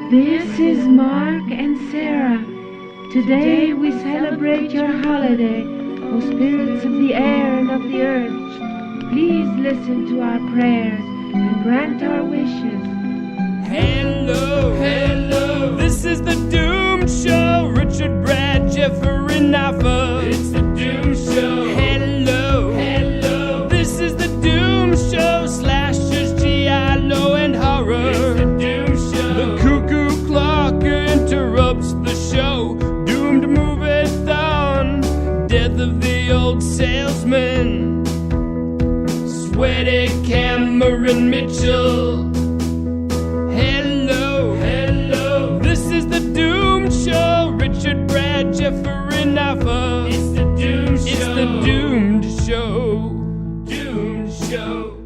This is Mark and Sarah. Today we celebrate your holiday, O spirits of the air and of the earth. Please listen to our prayers and grant our wishes. Hello, hello, this is the Doom Show. Richard, Brad, Jeffrey, Nava. It's the Doom Show. Hello, hello, this is the Doom Show. Slashers, giallo, and horror. It's the Doom Show. The cuckoo clock interrupts the show. Doomed Moviethon, death of the old salesman. Sweaty Cameron Mitchell. Hello, hello, this is the Doom Show. Richard, Brad, Jeffrey, Nava. It's the Doom Show. It's the Doomed Show. Doomed Show.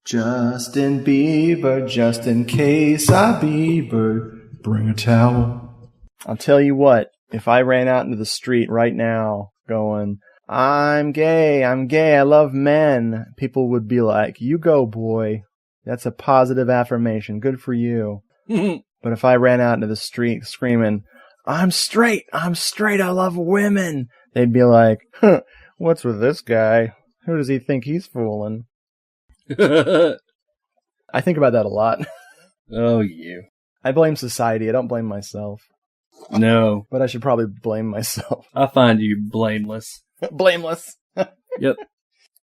Justin Bieber, just in case I Bieber, bring a towel. I'll tell you what, if I ran out into the street right now going, I'm gay, I love men, people would be like, you go, boy. That's a positive affirmation. Good for you. But if I ran out into the street screaming, I'm straight, I love women, they'd be like, huh, what's with this guy? Who does he think he's fooling? I think about that a lot. Oh, you. I blame society. I don't blame myself. No. But I should probably blame myself. I find you blameless. Blameless. Yep.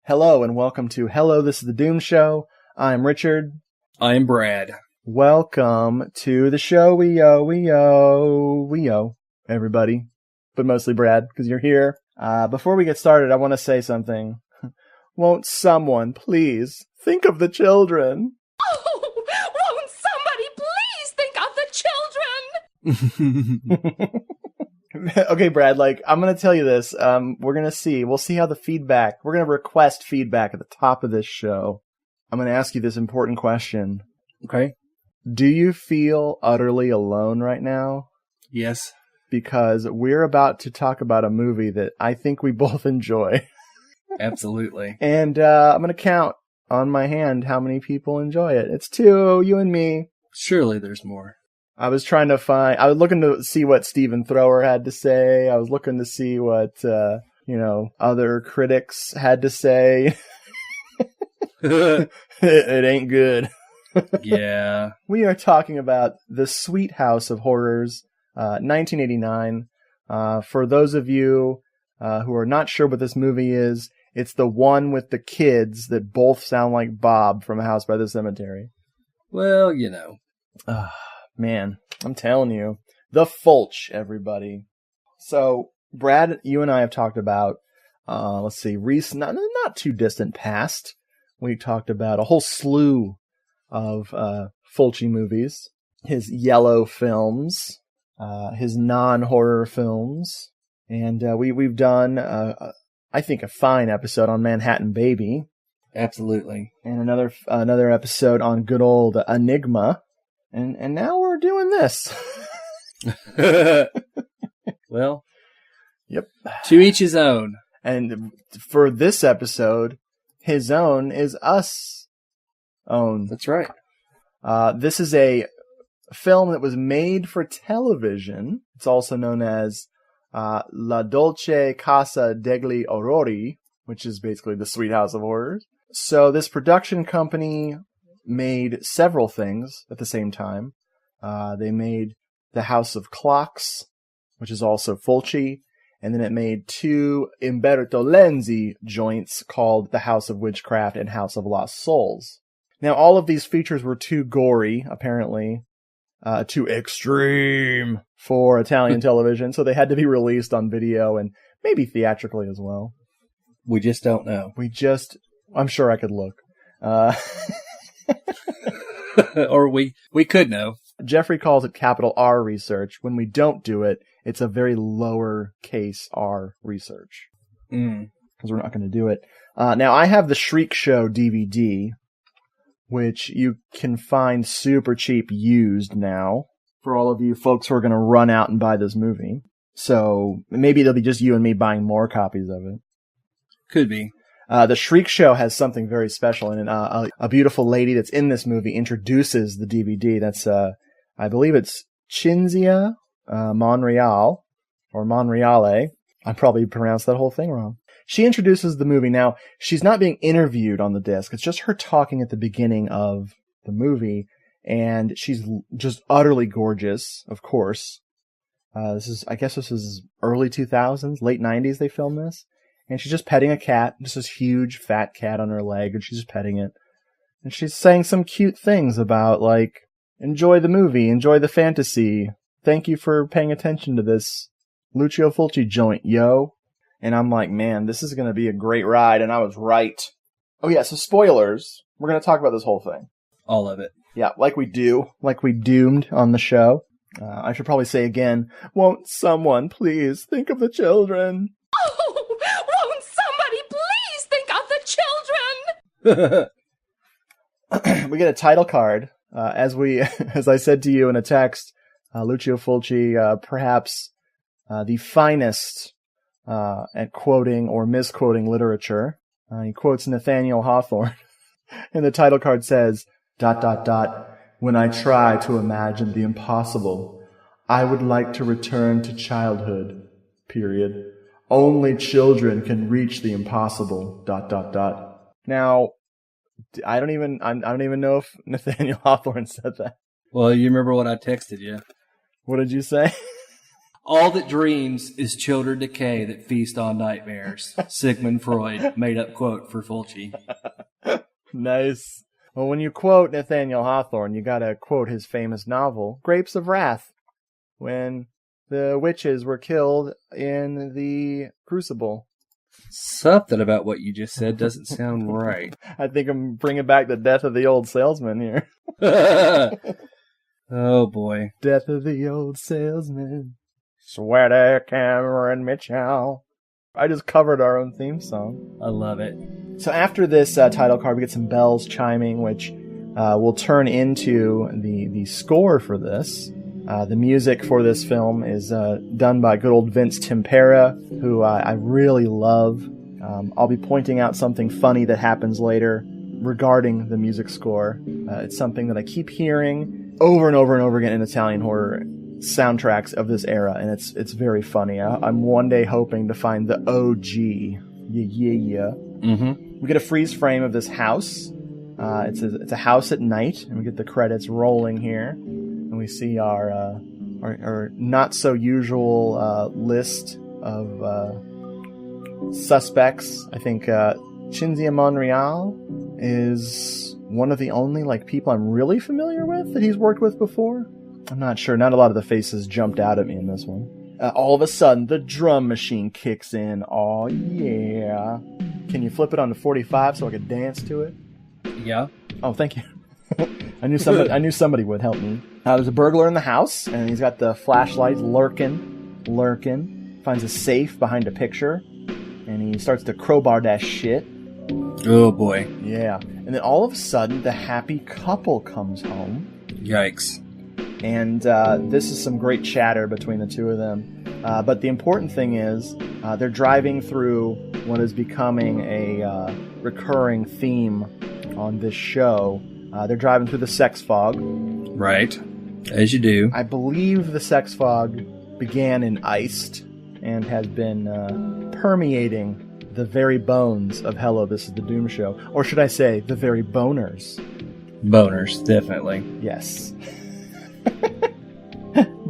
Hello and welcome to Hello, This is the Doom Show. I'm Richard. I'm Brad. Welcome to the show. We owe, everybody. But mostly Brad, because you're here. Before we get started, I want to say something. Won't someone, please, think of the children? Oh, won't somebody please think of the children? Okay, Brad, I'm going to tell you this. We're going to see. We'll see how the feedback, we're going to request feedback at the top of this show. I'm going to ask you this important question. Okay. Do you feel utterly alone right now? Yes. Because we're about to talk about a movie that I think we both enjoy. Absolutely. And I'm going to count on my hand how many people enjoy it. It's 2, you and me. Surely there's more. I was looking to see what Stephen Thrower had to say. I was looking to see what, other critics had to say. It ain't good. Yeah. We are talking about The Sweet House of Horrors, 1989. For those of you who are not sure what this movie is, it's the one with the kids that both sound like Bob from House by the Cemetery. Well, Man, I'm telling you. The Fulci, everybody. So, Brad, you and I have talked about, recent, not too distant past. We talked about a whole slew of Fulci movies. His yellow films, his non-horror films. And we've done, I think, a fine episode on Manhattan Baby. Absolutely. And another episode on good old Enigma. And now we're doing this. Well, yep. To each his own. And for this episode, his own is us own. That's right. This is a film that was made for television. It's also known as La Dolce Casa degli Orrori, which is basically the Sweet House of Horrors. So this production company made several things at the same time. They made The House of Clocks, which is also Fulci, and then it made 2 Umberto Lenzi joints called The House of Witchcraft and House of Lost Souls. Now, all of these features were too gory, apparently, too extreme for Italian television, so they had to be released on video and maybe theatrically as well. We just don't know. I'm sure I could look. Or we could know. Jeffrey calls it capital R research. When we don't do it, it's a very lowercase r research. Because we're not going to do it. Now, I have the Shriek Show DVD, which you can find super cheap used now for all of you folks who are going to run out and buy this movie. So maybe it'll be just you and me buying more copies of it. Could be. The Shriek Show has something very special in it. A beautiful lady that's in this movie introduces the DVD. That's I believe it's Cinzia Monreal, or Monreale. I probably pronounced that whole thing wrong. She introduces the movie. Now, she's not being interviewed on the disc. It's just her talking at the beginning of the movie, and she's just utterly gorgeous, of course. I guess this is early 2000s, late 90s they filmed this. And she's just petting a cat, just this huge fat cat on her leg, and she's just petting it. And she's saying some cute things about, like, enjoy the movie, enjoy the fantasy. Thank you for paying attention to this Lucio Fulci joint, yo. And I'm like, man, this is going to be a great ride, and I was right. Oh yeah, so spoilers. We're going to talk about this whole thing. All of it. Yeah, like we doomed on the show. I should probably say again, won't someone please think of the children? Oh, won't somebody please think of the children? We get a title card. As I said to you in a text, Lucio Fulci, perhaps the finest at quoting or misquoting literature. He quotes Nathaniel Hawthorne, and the title card says, ... when I try to imagine the impossible, I would like to return to childhood, ... Only children can reach the impossible, ... Now, I don't even know if Nathaniel Hawthorne said that. Well, you remember what I texted you. What did you say? All that dreams is children decay that feast on nightmares. Sigmund Freud, made up quote for Fulci. Nice. Well, when you quote Nathaniel Hawthorne, you gotta quote his famous novel, Grapes of Wrath, when the witches were killed in the Crucible. Something about what you just said doesn't sound right. I think I'm bringing back the death of the old salesman here. Oh, boy. Death of the old salesman. Sweater Cameron Mitchell. I just covered our own theme song. I love it. So after this title card, we get some bells chiming, which will turn into the score for this. The music for this film is done by good old Vince Timpera, who I really love. I'll be pointing out something funny that happens later regarding the music score. It's something that I keep hearing over and over and over again in Italian horror soundtracks of this era, and it's very funny. I'm one day hoping to find the OG. Yeah. Mm-hmm. We get a freeze frame of this house. It's a house at night, and we get the credits rolling here, and we see our not so usual list of suspects. I think Cinzia Monreal is one of the only people I'm really familiar with that he's worked with before. I'm not sure. Not a lot of the faces jumped out at me in this one. All of a sudden, the drum machine kicks in. Oh, yeah. Can you flip it on to 45 so I could dance to it? Yeah. Oh, thank you. I knew somebody would help me. There's a burglar in the house, and he's got the flashlight lurking. Finds a safe behind a picture, and he starts to crowbar that shit. Oh, boy. Yeah. And then all of a sudden, the happy couple comes home. Yikes. And this is some great chatter between the two of them. But the important thing is they're driving through what is becoming a recurring theme on this show. They're driving through the sex fog. Right. As you do. I believe the sex fog began in Iced and has been permeating the very bones of Hello, This is the Doom Show. Or should I say, the very boners. Boners, definitely. Yes.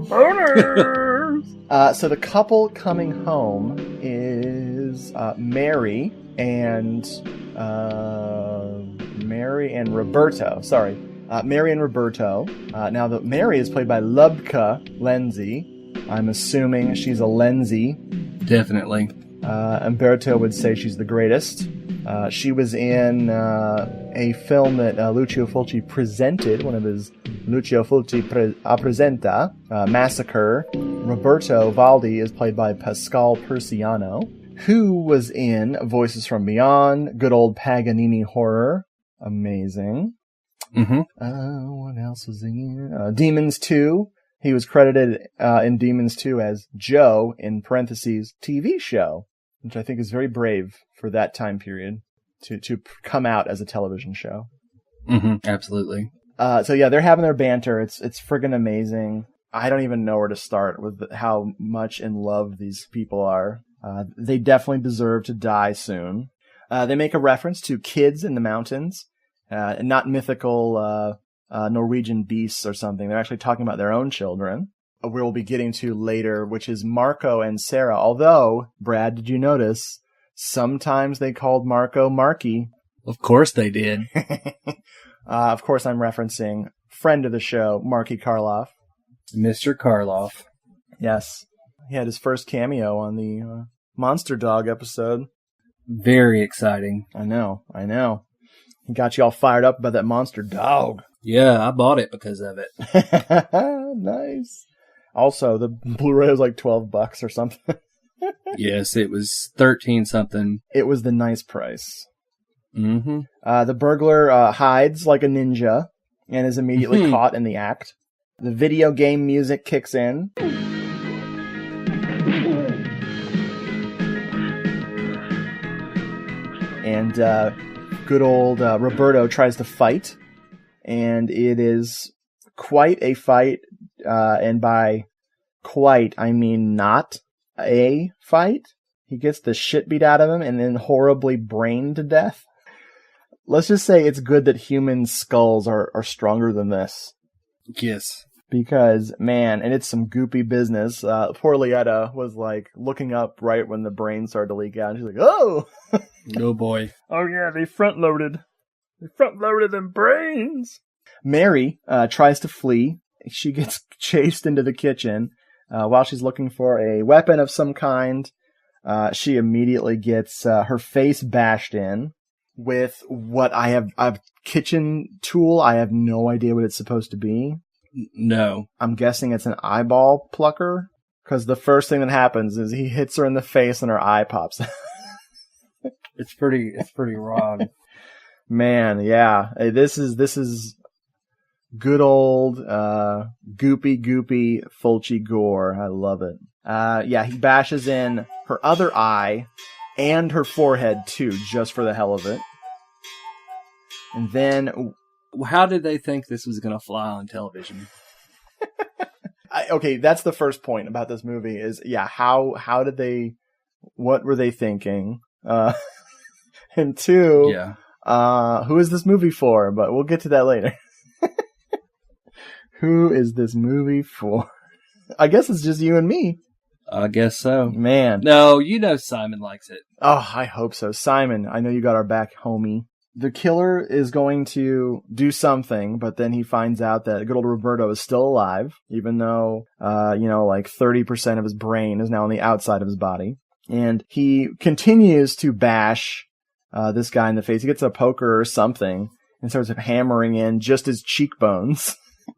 Boners! So the couple coming home is Mary and Roberto. Sorry. Mary and Roberto. Now, Mary is played by Lubka Lenzi. I'm assuming she's a Lenzi. Definitely. Umberto would say she's the greatest. She was in a film that Lucio Fulci presented, one of his Lucio Fulci presenta, Massacre. Roberto Valdi is played by Pascal Persiano, who was in Voices from Beyond, good old Paganini horror. Amazing. Mm-hmm. What else was he in? Demons 2. He was credited in Demons 2 as Joe, in parentheses, TV show, which I think is very brave for that time period to come out as a television show. Mm-hmm. Absolutely. So yeah, they're having their banter. It's friggin' amazing. I don't even know where to start with how much in love these people are. They definitely deserve to die soon. They make a reference to kids in the mountains, not mythical Norwegian beasts or something. They're actually talking about their own children. We'll be getting to later, which is Marco and Sarah. Although, Brad, did you notice, sometimes they called Marco Marky. Of course they did. Of course, I'm referencing friend of the show, Marky Karloff. Mr. Karloff. Yes. He had his first cameo on the Monster Dog episode. Very exciting. I know. He got you all fired up about that Monster Dog. Yeah, I bought it because of it. Nice. Also, the Blu-ray was like $12 or something. Yes, it was 13 something. It was the nice price. Mm-hmm. The burglar hides like a ninja and is immediately caught in the act. The video game music kicks in. And good old Roberto tries to fight. And it is quite a fight. And by quite, I mean not a fight. He gets the shit beat out of him and then horribly brained to death. Let's just say it's good that human skulls are stronger than this. Yes. Because, man, and it's some goopy business. Poor Lietta was like looking up right when the brain started to leak out. And she's like, oh! Oh boy. Oh yeah, they front-loaded. They front-loaded them brains! Mary tries to flee. She gets chased into the kitchen. While she's looking for a weapon of some kind, she immediately gets her face bashed in with what I have a kitchen tool. I have no idea what it's supposed to be. No. I'm guessing it's an eyeball plucker, because the first thing that happens is he hits her in the face and her eye pops. It's pretty wrong. Man, yeah. Hey, this is good old goopy Fulci gore. I love it. Yeah, he bashes in her other eye and her forehead too, just for the hell of it. And then, how did they think this was going to fly on television? Okay, that's the first point about this movie is, yeah, how did they, what were they thinking? And two, yeah. Who is this movie for? But we'll get to that later. Who is this movie for? I guess it's just you and me. I guess so. Man. No, Simon likes it. Oh, I hope so. Simon, I know you got our back, homie. The killer is going to do something, but then he finds out that good old Roberto is still alive, even though, like 30% of his brain is now on the outside of his body. And he continues to bash this guy in the face. He gets a poker or something and starts hammering in just his cheekbones.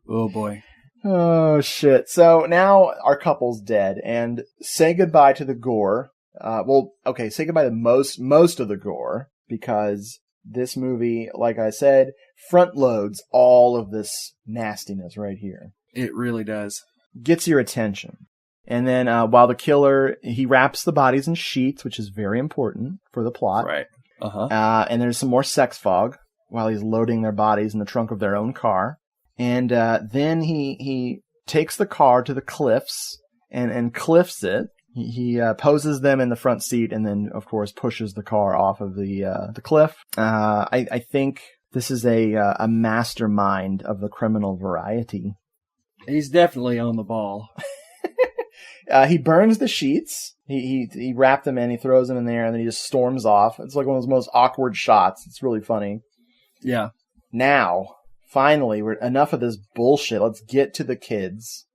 Oh, boy. Oh, shit. So now our couple's dead, and say goodbye to the gore. Say goodbye to most of the gore, because this movie, like I said, front loads all of this nastiness right here. It really does. Gets your attention. And then while the killer, he wraps the bodies in sheets, which is very important for the plot. Right. Uh-huh. And there's some more sex fog while he's loading their bodies in the trunk of their own car. And then he takes the car to the cliffs and cliffs it. He poses them in the front seat and then, of course, pushes the car off of the cliff. I think this is a mastermind of the criminal variety. He's definitely on the ball. He burns the sheets. He wrapped them in. He throws them in there, and then he just storms off. It's like one of those most awkward shots. It's really funny. Yeah. Now, finally, we're enough of this bullshit. Let's get to the kids.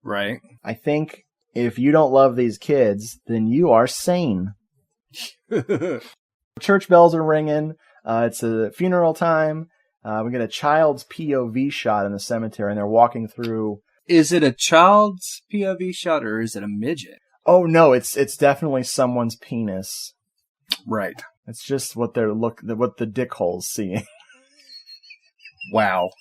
Right. I think if you don't love these kids, then you are sane. Church bells are ringing. It's a funeral time. We get a child's POV shot in the cemetery, and they're walking through. Is it a child's POV shot, or is it a midget? Oh no, it's definitely someone's penis. Right. It's just what what the dick hole's seeing. Wow.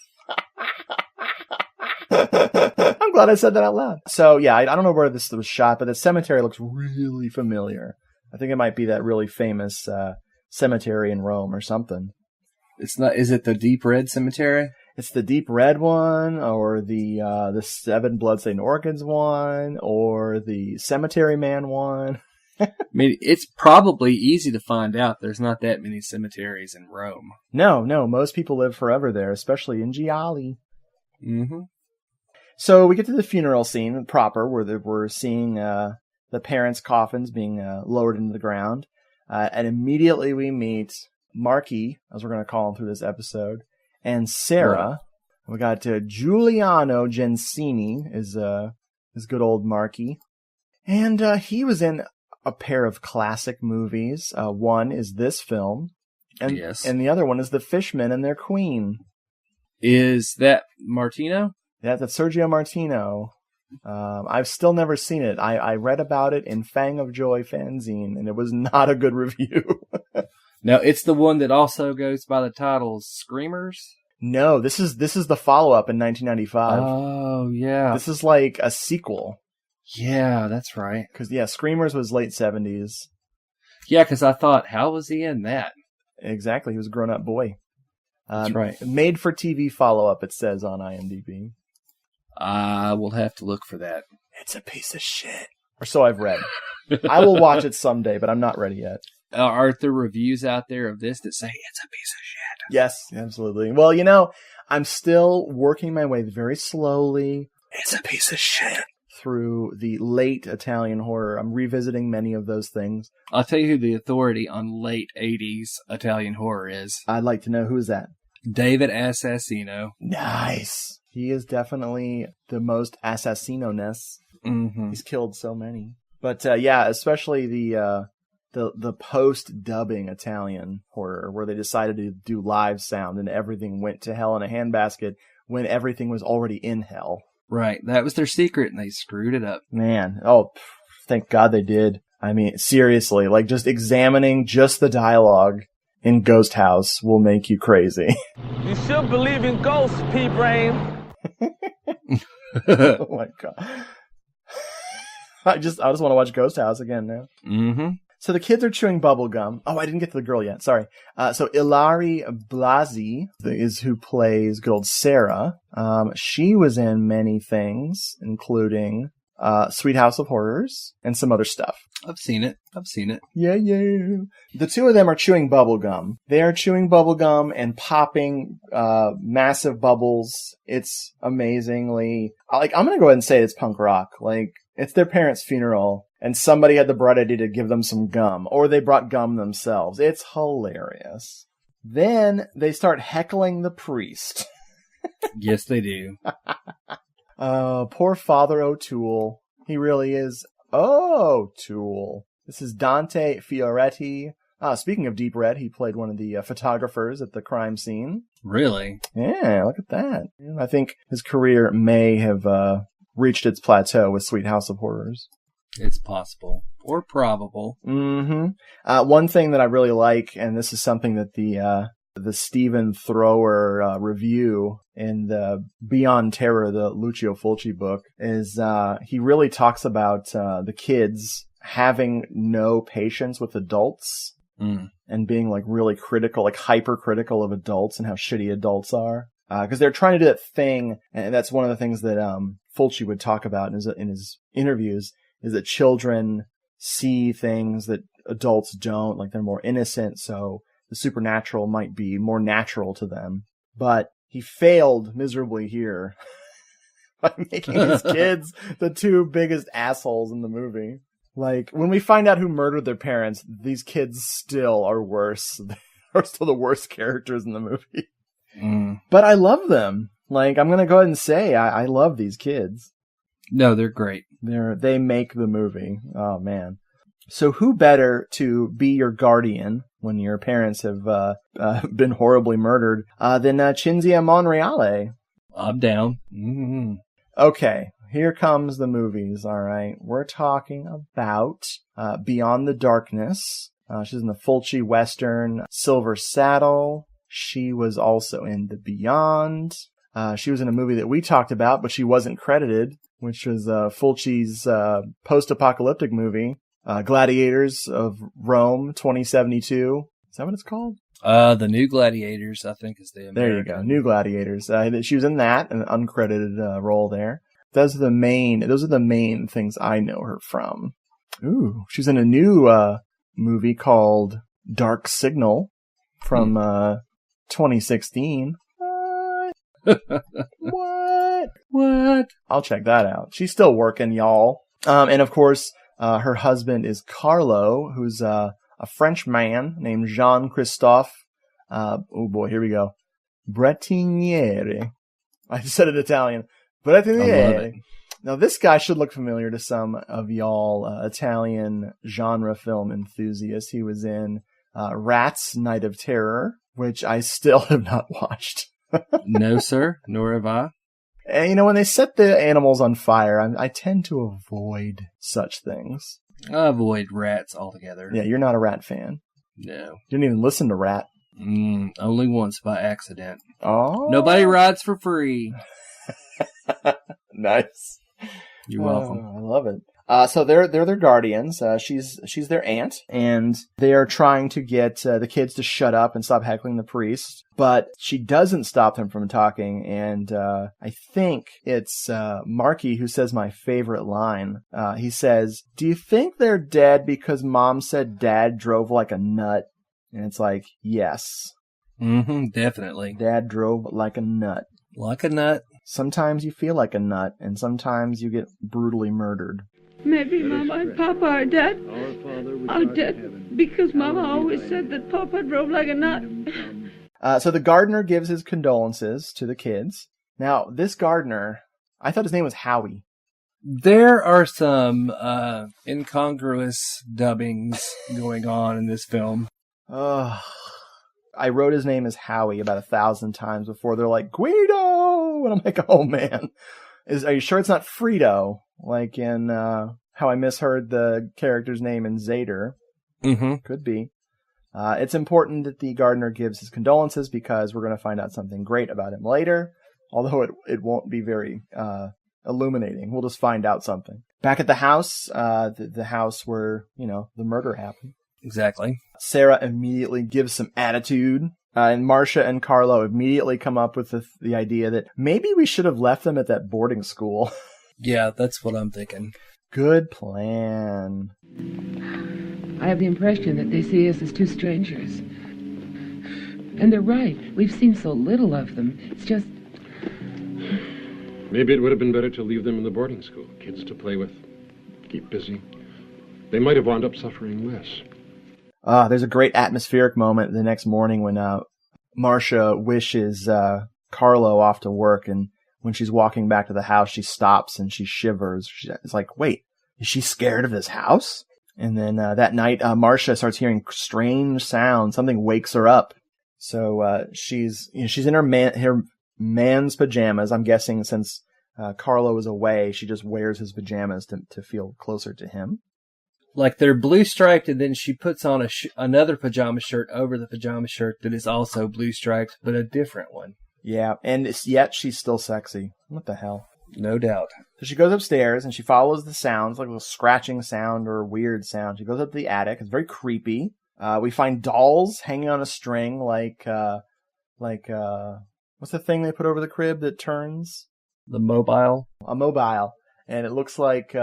I'm glad I said that out loud. So yeah, I don't know where this was shot, but the cemetery looks really familiar. I think it might be that really famous cemetery in Rome or something. It's not. Is it the Deep Red Cemetery? It's the Deep Red one, or the Seven Bloodstained Orchids one, or the Cemetery Man one. I mean, it's probably easy to find out there's not that many cemeteries in Rome. No, most people live forever there, especially in Gialli. Mm-hmm. So we get to the funeral scene proper, where we're seeing the parents' coffins being lowered into the ground. And immediately we meet Marky, as we're going to call him through this episode, and Sarah. Right. We got Giuliano Gensini is good old Marky. And he was in a pair of classic movies. One is this film, and the other one is The Fishmen and Their Queen. Is that Martino? Yeah, that's Sergio Martino. I've still never seen it. I read about it in Fang of Joy fanzine, and it was not a good review. No, it's the one that also goes by the title Screamers? No, this is the follow-up in 1995. Oh, yeah. This is like a sequel. Yeah, that's right. Because, Screamers was late 70s. Yeah, because I thought, how was he in that? Exactly, he was a grown-up boy. That's right. Made-for-TV follow-up, it says on IMDb. I will have to look for that. It's a piece of shit. Or so I've read. I will watch it someday, but I'm not ready yet. Are there reviews out there of this that say it's a piece of shit? Yes, absolutely. Well, I'm still working my way very slowly. It's a piece of shit. Through the late Italian horror. I'm revisiting many of those things. I'll tell you who the authority on late 80s Italian horror is. I'd like to know who's that. David Assassino. Nice. He is definitely the most assassino-ness. Mm-hmm. He's killed so many. But especially the post-dubbing Italian horror, where they decided to do live sound and everything went to hell in a handbasket when everything was already in hell. Right. That was their secret, and they screwed it up. Man. Oh, thank God they did. I mean, seriously, like just examining just the dialogue in Ghost House will make you crazy. You should believe in ghosts, P-Brain. Oh my God. I just want to watch Ghost House again now. Mm-hmm. So the kids are chewing bubble gum. Oh, I didn't get to the girl yet. Sorry. So Ilari Blasi is who plays good old Sarah. She was in many things, including Sweet House of Horrors and some other stuff. I've seen it. Yeah. The two of them are chewing bubble gum. They are chewing bubble gum and popping massive bubbles. It's amazingly... I'm going to go ahead and say it's punk rock. It's their parents' funeral, and somebody had the bright idea to give them some gum, or they brought gum themselves. It's hilarious. Then they start heckling the priest. Yes, they do. Poor Father O'Toole. He really is O'Toole. This is Dante Fioretti. Speaking of Deep Red, he played one of the photographers at the crime scene. Really? Yeah, look at that. I think his career may have reached its plateau with Sweet House of Horrors. It's possible. Or probable. Mm-hmm. One thing that I really like, and this is something that the Stephen Thrower review in the Beyond Terror, the Lucio Fulci book, is he really talks about the kids having no patience with adults and being really critical, hypercritical of adults and how shitty adults are. Because they're trying to do that thing, and that's one of the things that Fulci would talk about in his interviews, is that children see things that adults don't, they're more innocent, so the supernatural might be more natural to them. But he failed miserably here by making his kids the two biggest assholes in the movie. When we find out who murdered their parents, these kids still are worse. They're still the worst characters in the movie. But I love them. I'm going to go ahead and say I love these kids. No, they're great. They make the movie. Oh, man. So who better to be your guardian when your parents have been horribly murdered than Cinzia Monreale? I'm down. Mm-hmm. Okay, here comes the movies, all right? We're talking about Beyond the Darkness. She's in the Fulci Western Silver Saddle. She was also in The Beyond. She was in a movie that we talked about, but she wasn't credited, which was Fulci's post-apocalyptic movie, Gladiators of Rome 2072. Is that what it's called? The New Gladiators, I think, is the American. There you go, New Gladiators. She was in that, an uncredited role there. Those are the main things I know her from. Ooh, she's in a new movie called Dark Signal from 2016. What? I'll check that out. She's still working, y'all. And of course, her husband is Carlo, who's a French man named Jean-Christophe. Oh boy, here we go. Bretignieri. I said it Italian. Bretignieri. Now, this guy should look familiar to some of y'all Italian genre film enthusiasts. He was in Rats, Night of Terror, which I still have not watched. No, sir, nor have I. And, when they set the animals on fire, I tend to avoid such things. I avoid rats altogether. Yeah, you're not a Rat fan. No. You didn't even listen to Rat. Only once by accident. Oh. Nobody rides for free. Nice. You're welcome. I love it. So they're their guardians. She's their aunt, and they are trying to get the kids to shut up and stop heckling the priest. But she doesn't stop them from talking, and I think it's Marky who says my favorite line. He says, "Do you think they're dead because Mom said Dad drove like a nut?" And it's like, yes. Definitely. Dad drove like a nut. Like a nut. Sometimes you feel like a nut, and sometimes you get brutally murdered. Maybe Mama and Papa are dead. Are dead because Mama always said that Papa drove like a nut. So the gardener gives his condolences to the kids. Now, this gardener, I thought his name was Howie. There are some incongruous dubbings going on in this film. I wrote his name as Howie about 1,000 times before they're like, Guido! And I'm like, oh man. Are you sure it's not Frito? Like in How I Misheard the character's name in Zader. Could be. It's important that the gardener gives his condolences because we're going to find out something great about him later. Although it won't be very illuminating. We'll just find out something. Back at the house, the house where, the murder happened. Exactly. Sarah immediately gives some attitude. And Marcia and Carlo immediately come up with the idea that maybe we should have left them at that boarding school. Yeah, that's what I'm thinking. Good plan. I have the impression that they see us as two strangers. And they're right. We've seen so little of them. It's just... Maybe it would have been better to leave them in the boarding school. Kids to play with, keep busy. They might have wound up suffering less. There's a great atmospheric moment the next morning when Marcia wishes Carlo off to work, and when she's walking back to the house, she stops and she shivers. It's like, wait, is she scared of this house? And then that night, Marcia starts hearing strange sounds. Something wakes her up. So she's in her man's pajamas. I'm guessing since Carlo is away, she just wears his pajamas to feel closer to him. Like they're blue striped, and then she puts on another pajama shirt over the pajama shirt that is also blue striped, but a different one. Yeah, and yet she's still sexy. What the hell? No doubt. So she goes upstairs and she follows the sounds, like a scratching sound or a weird sound. She goes up to the attic. It's very creepy. We find dolls hanging on a string, like what's the thing they put over the crib that turns? The mobile. A mobile, and it looks like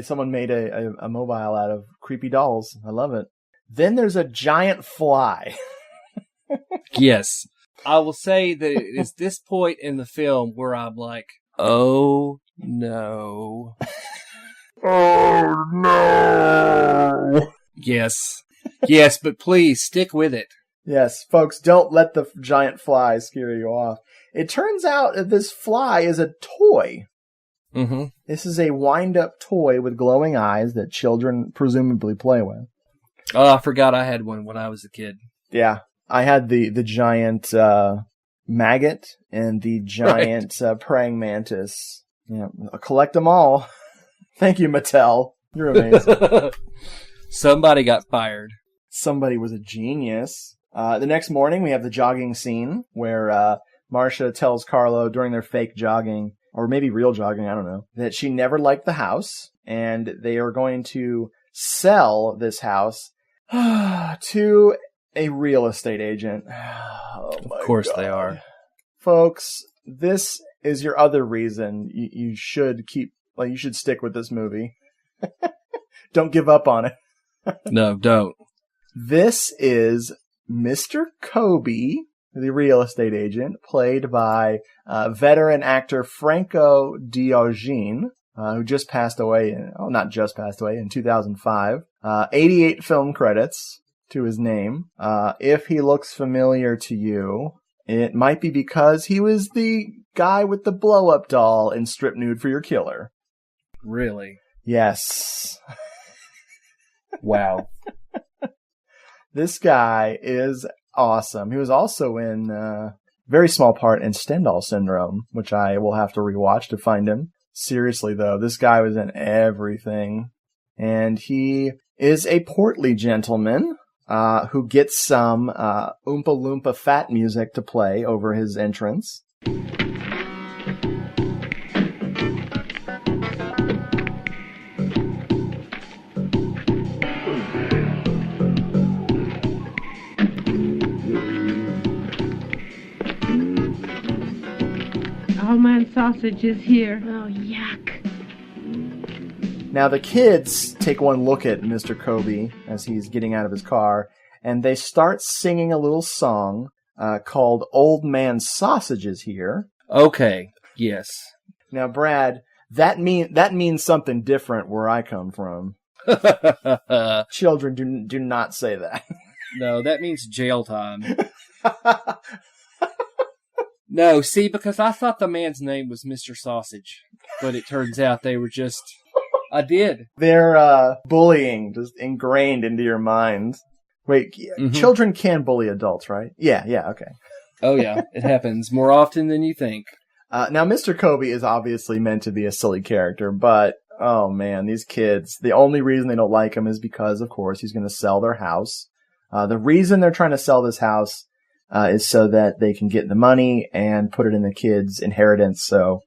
someone made a mobile out of creepy dolls. I love it. Then there's a giant fly. Yes. I will say that it is this point in the film where I'm like, oh no. Oh no. Yes. Yes, but please stick with it. Yes, folks, don't let the giant fly scare you off. It turns out that this fly is a toy. Mm-hmm. This is a wind-up toy with glowing eyes that children presumably play with. Oh, I forgot I had one when I was a kid. Yeah, I had the giant maggot and the giant praying mantis. Yeah, I'll collect them all. Thank you, Mattel. You're amazing. Somebody got fired. Somebody was a genius. The next morning, we have the jogging scene where Marcia tells Carlo during their fake jogging, or maybe real jogging, I don't know, that she never liked the house, and they are going to sell this house to a real estate agent. Oh my Of course God. they are. Folks, this is your other reason you should you should stick with this movie. Don't give up on it. No, don't. This is Mr. Kobe, the real estate agent, played by veteran actor Franco Diogene, who just passed away, not just passed away, in 2005. 88 film credits to his name. If he looks familiar to you, it might be because he was the guy with the blow-up doll in Strip Nude for Your Killer. Really? Yes. Wow. This guy is awesome. He was also in very small part in Stendhal Syndrome, which I will have to rewatch to find him. Seriously, though, this guy was in everything. And he is a portly gentleman who gets some Oompa Loompa Fat music to play over his entrance. Allman sausage is here. Oh, yuck. Now the kids take one look at Mr. Kobe as he's getting out of his car, and they start singing a little song called Old Man Sausage is Here. Okay. Yes. Now, Brad, that means something different where I come from. Children do not say that. No, that means jail time. No, see, because I thought the man's name was Mr. Sausage, but it turns out they were just... I did. They're bullying just ingrained into your mind. Wait, Children can bully adults, right? Yeah, okay. Oh yeah, it happens more often than you think. Now, Mr. Kobe is obviously meant to be a silly character, but, oh man, these kids, the only reason they don't like him is because, of course, he's going to sell their house. The reason they're trying to sell this house is so that they can get the money and put it in the kids' inheritance so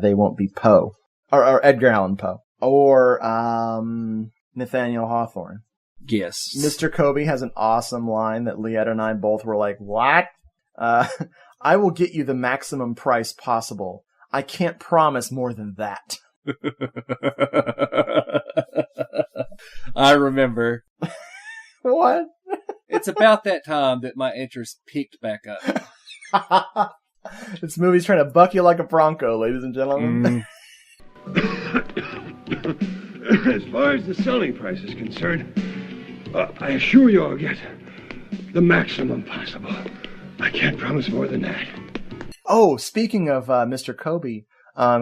they won't be Poe. Or Edgar Allan Poe. Or Nathaniel Hawthorne. Yes. Mr. Kobe has an awesome line that Leetta and I both were like, what? I will get you the maximum price possible. I can't promise more than that. I remember. What? It's about that time that my interest picked back up. This movie's trying to buck you like a bronco, ladies and gentlemen. As far as the selling price is concerned, I assure you I'll get the maximum possible. I can't promise more than that. Oh, speaking of Mr. Kobe,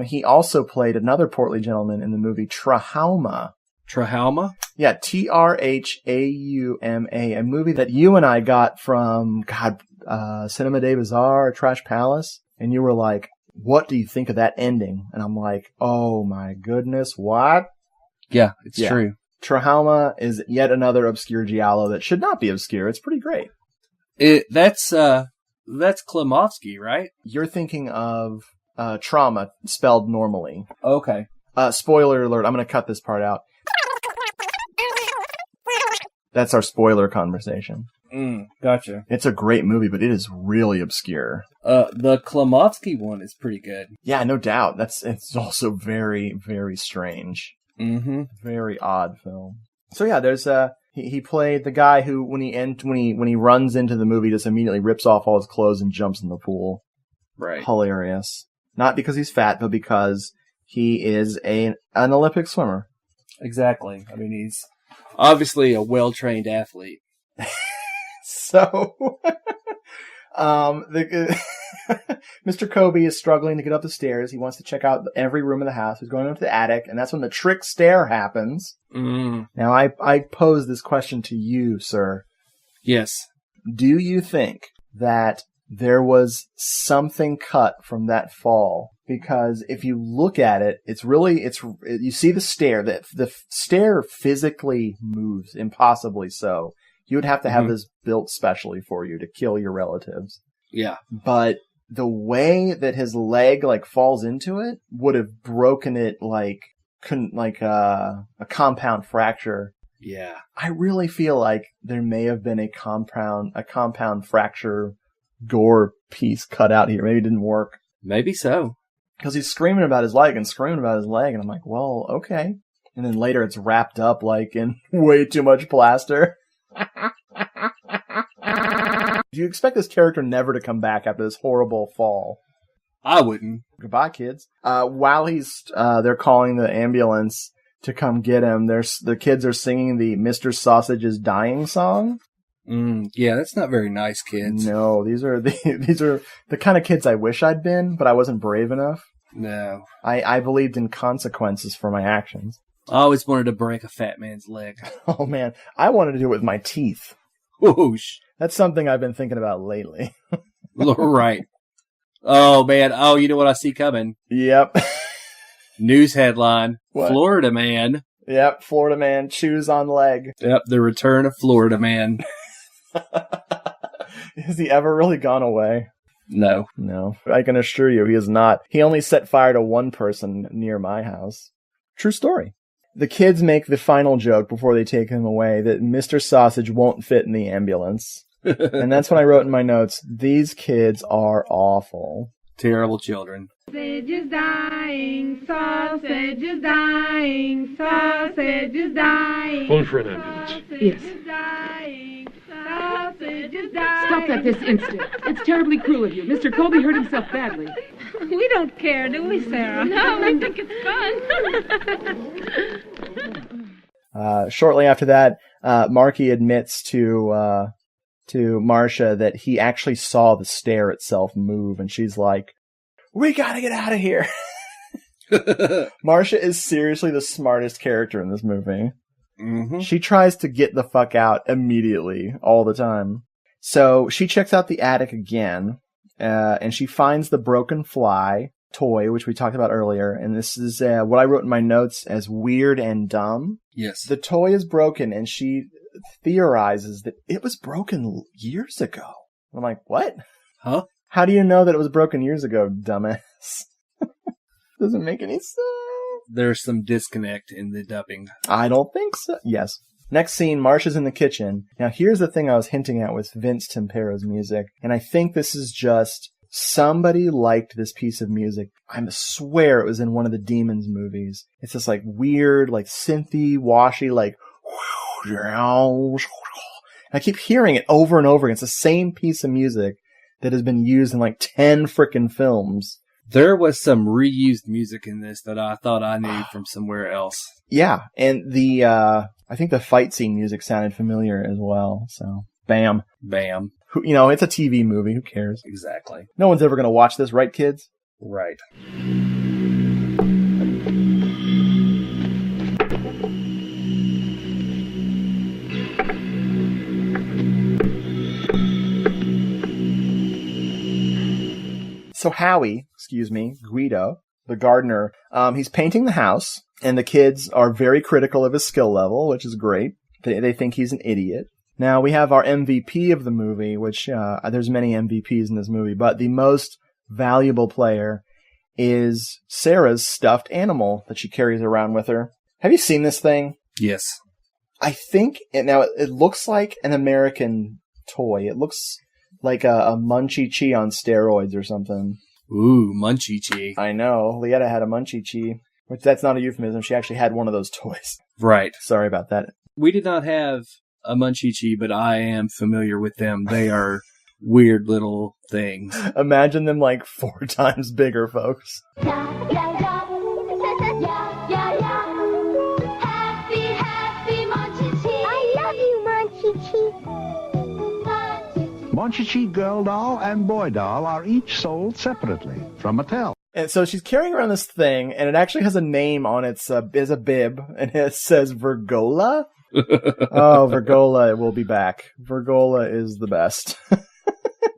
he also played another portly gentleman in the movie Trahauma. Trahauma? Yeah, Trahauma, a movie that you and I got from, Cinema de Bazaar or Trash Palace, and you were like, what do you think of that ending? And I'm like, oh my goodness, what? Yeah, it's true. Trahauma is yet another obscure giallo that should not be obscure. It's pretty great. That's Klimovsky, right? You're thinking of trauma spelled normally. Okay. Spoiler alert, I'm going to cut this part out. That's our spoiler conversation. Gotcha. It's a great movie, but it is really obscure. The Klimovsky one is pretty good. Yeah, no doubt. It's also very, very strange. Mm-hmm. Very odd film. So yeah, there's he played the guy who when he runs into the movie just immediately rips off all his clothes and jumps in the pool. Right. Hilarious. Not because he's fat, but because he is an Olympic swimmer. Exactly. I mean, he's obviously a well-trained athlete. So, Mr. Kobe is struggling to get up the stairs. He wants to check out every room in the house. He's going up to the attic, and that's when the trick stair happens. Now, I pose this question to you, sir. Yes. Do you think that there was something cut from that fall? Because if you look at it, you see the stair. The stair physically moves, impossibly so. You would have to have this built specially for you to kill your relatives. Yeah. But the way that his leg falls into it would have broken it like a compound fracture. Yeah. I really feel like there may have been a compound fracture gore piece cut out here. Maybe it didn't work. Maybe so. Because he's screaming about his leg and screaming about his leg, and I'm like, well, okay. And then later it's wrapped up like in way too much plaster. Do you expect this character never to come back after this horrible fall? I wouldn't. Goodbye, kids. While they're calling the ambulance to come get him, the kids are singing the Mr. Sausage is Dying song. Yeah, that's not very nice, kids. No, these are the kind of kids I wish I'd been, but I wasn't brave enough. No. I believed in consequences for my actions. I always wanted to break a fat man's leg. Oh, man. I wanted to do it with my teeth. Whoosh. That's something I've been thinking about lately. Right. Oh, man. Oh, you know what I see coming? Yep. News headline. What? Florida man. Yep. Florida man chews on leg. Yep. The return of Florida man. Has he ever really gone away? No. No. I can assure you he is not. He only set fire to one person near my house. True story. The kids make the final joke before they take him away that Mr. Sausage won't fit in the ambulance. And that's when I wrote in my notes, these kids are awful. Terrible children. Sausage is dying, sausage is dying, sausage is dying. Phone for an ambulance. Yes. Sausage is dying. Stop that this instant. It's terribly cruel of you. Mr. Colby hurt himself badly. We don't care, do we, Sarah? No, we think it's fun. Shortly after that, Marky admits to Marcia that he actually saw the stair itself move, and she's like, we gotta get out of here. Marcia is seriously the smartest character in this movie. Mm-hmm. She tries to get the fuck out immediately, all the time. So she checks out the attic again, and she finds the broken fly toy, which we talked about earlier, and this is what I wrote in my notes as weird and dumb. Yes. The toy is broken, and she theorizes that it was broken years ago. I'm like, what? Huh? How do you know that it was broken years ago, dumbass? Doesn't make any sense. There's some disconnect in the dubbing. I don't think so. Yes. Next scene, Marcia's in the kitchen. Now, here's the thing I was hinting at with Vince Tempero's music, and I think this is just somebody liked this piece of music. I swear it was in one of the Demons movies. It's this like weird, like synthy, washy, like I keep hearing it over and over again. It's the same piece of music that has been used in like 10 frickin' films. There was some reused music in this that I thought I knew from somewhere else. Yeah, and I think the fight scene music sounded familiar as well. So, bam. Bam. It's a TV movie. Who cares? Exactly. No one's ever going to watch this, right, kids? Right. So Guido, the gardener, he's painting the house, and the kids are very critical of his skill level, which is great. They think he's an idiot. Now, we have our MVP of the movie, which there's many MVPs in this movie, but the most valuable player is Sarah's stuffed animal that she carries around with her. Have you seen this thing? Yes. I think, it looks like an American toy. It looks like a Munchie-Chi on steroids or something. Ooh, Munchie-Chi. I know. Leetta had a Munchie-Chi, which that's not a euphemism. She actually had one of those toys. Right. Sorry about that. We did not have a Munchie-Chi, but I am familiar with them. They are weird little things. Imagine them like 4 times bigger, folks. Munchie-Chi girl doll and boy doll are each sold separately from Mattel. And so she's carrying around this thing, and it actually has a name on its is a bib, and it says Virgola. Oh, Virgola will be back. Virgola is the best.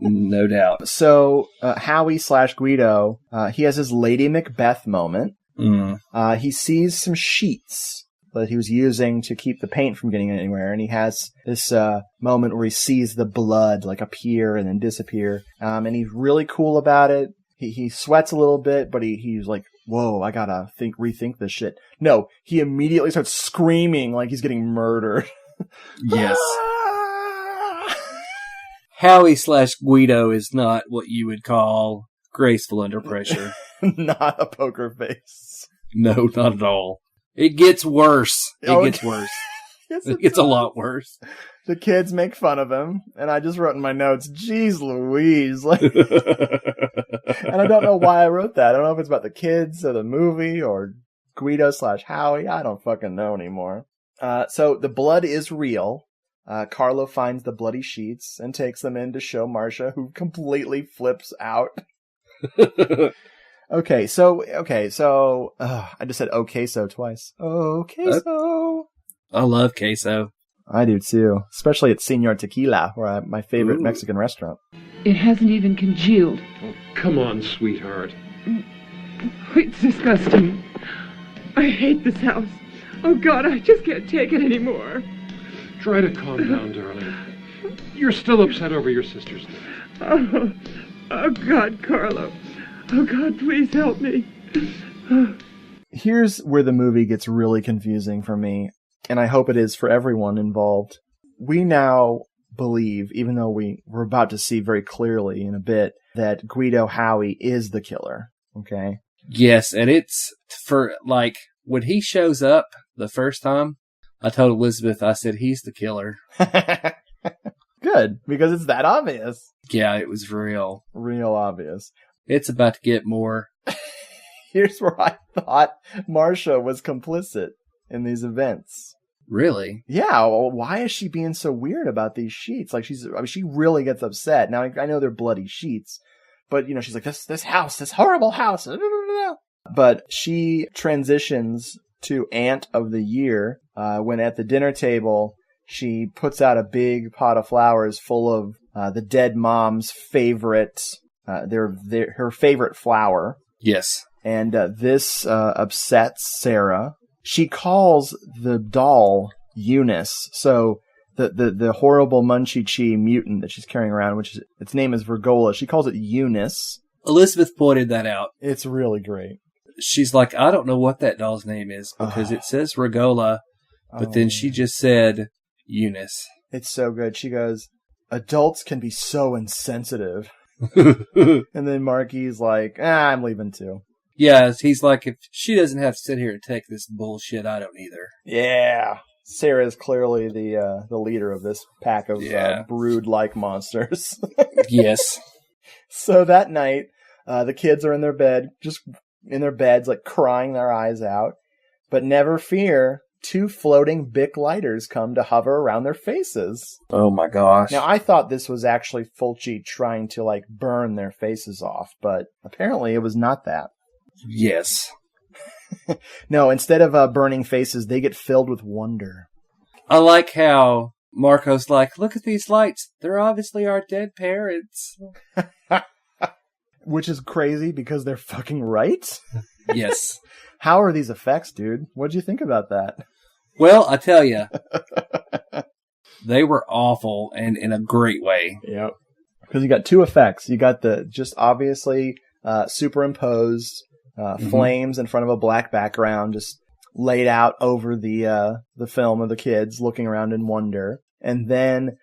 No doubt. So Howie/Guido, he has his Lady Macbeth moment. He sees some sheets that he was using to keep the paint from getting anywhere, and he has this moment where he sees the blood like appear and then disappear, and he's really cool about it. He sweats a little bit, but he's like whoa, I gotta rethink this shit. No, he immediately starts screaming like he's getting murdered. Yes. Howie / Guido is not what you would call graceful under pressure. Not a poker face. No, not at all. It gets worse. It gets worse. Yes, It gets a lot worse. The kids make fun of him, and I just wrote in my notes, "Geez Louise." Like, and I don't know why I wrote that. I don't know if it's about the kids or the movie or Guido / Howie. I don't fucking know anymore. So the blood is real. Carlo finds the bloody sheets and takes them in to show Marcia, who completely flips out. Okay, so I just said okay so twice. Okay, so I love queso. I do too, especially at Señor Tequila, my favorite Mexican restaurant. It hasn't even congealed. Oh, come on, sweetheart. It's disgusting. I hate this house. Oh, God, I just can't take it anymore. Try to calm down, darling. You're still upset over your sister's death. Oh, God, Carlo. Oh, God, please help me. Here's where the movie gets really confusing for me, and I hope it is for everyone involved. We now believe, even though we're about to see very clearly in a bit, that Guido Howie is the killer, okay? Yes, and it's for, like, when he shows up the first time, I told Elizabeth, I said, he's the killer. Good, because it's that obvious. Yeah, it was real. Real obvious. It's about to get more. Here's where I thought Marcia was complicit in these events. Really? Yeah, well, why is she being so weird about these sheets? Like, she really gets upset. Now, I know they're bloody sheets, but, she's like, this house, this horrible house. But she transitions to Aunt of the Year when at the dinner table, she puts out a big pot of flowers full of the dead mom's favorite, her favorite flower. Yes. And this upsets Sarah. She calls the doll Eunice. So the horrible Munchie-Chi mutant that she's carrying around, which its name is Virgola, she calls it Eunice. Elizabeth pointed that out. It's really great. She's like, I don't know what that doll's name is because it says Virgola, but then she just said Eunice. It's so good. She goes, adults can be so insensitive. And then Marky's like, I'm leaving too. Yeah, he's like, if she doesn't have to sit here and take this bullshit, I don't either. Yeah. Sarah is clearly the leader of this pack of brood-like monsters. Yes. So that night, the kids are in their beds, like crying their eyes out. But never fear, 2 floating Bic lighters come to hover around their faces. Oh my gosh. Now, I thought this was actually Fulci trying to, like, burn their faces off, but apparently it was not that. Yes. No, instead of burning faces, they get filled with wonder. I like how Marco's like, look at these lights. They're obviously our dead parents. Which is crazy because they're fucking right. Yes. How are these effects, dude? What'd you think about that? Well, I tell you, they were awful and in a great way. Yep. Because you got 2 effects. You got the just obviously superimposed flames in front of a black background, just laid out over the film of the kids looking around in wonder. And then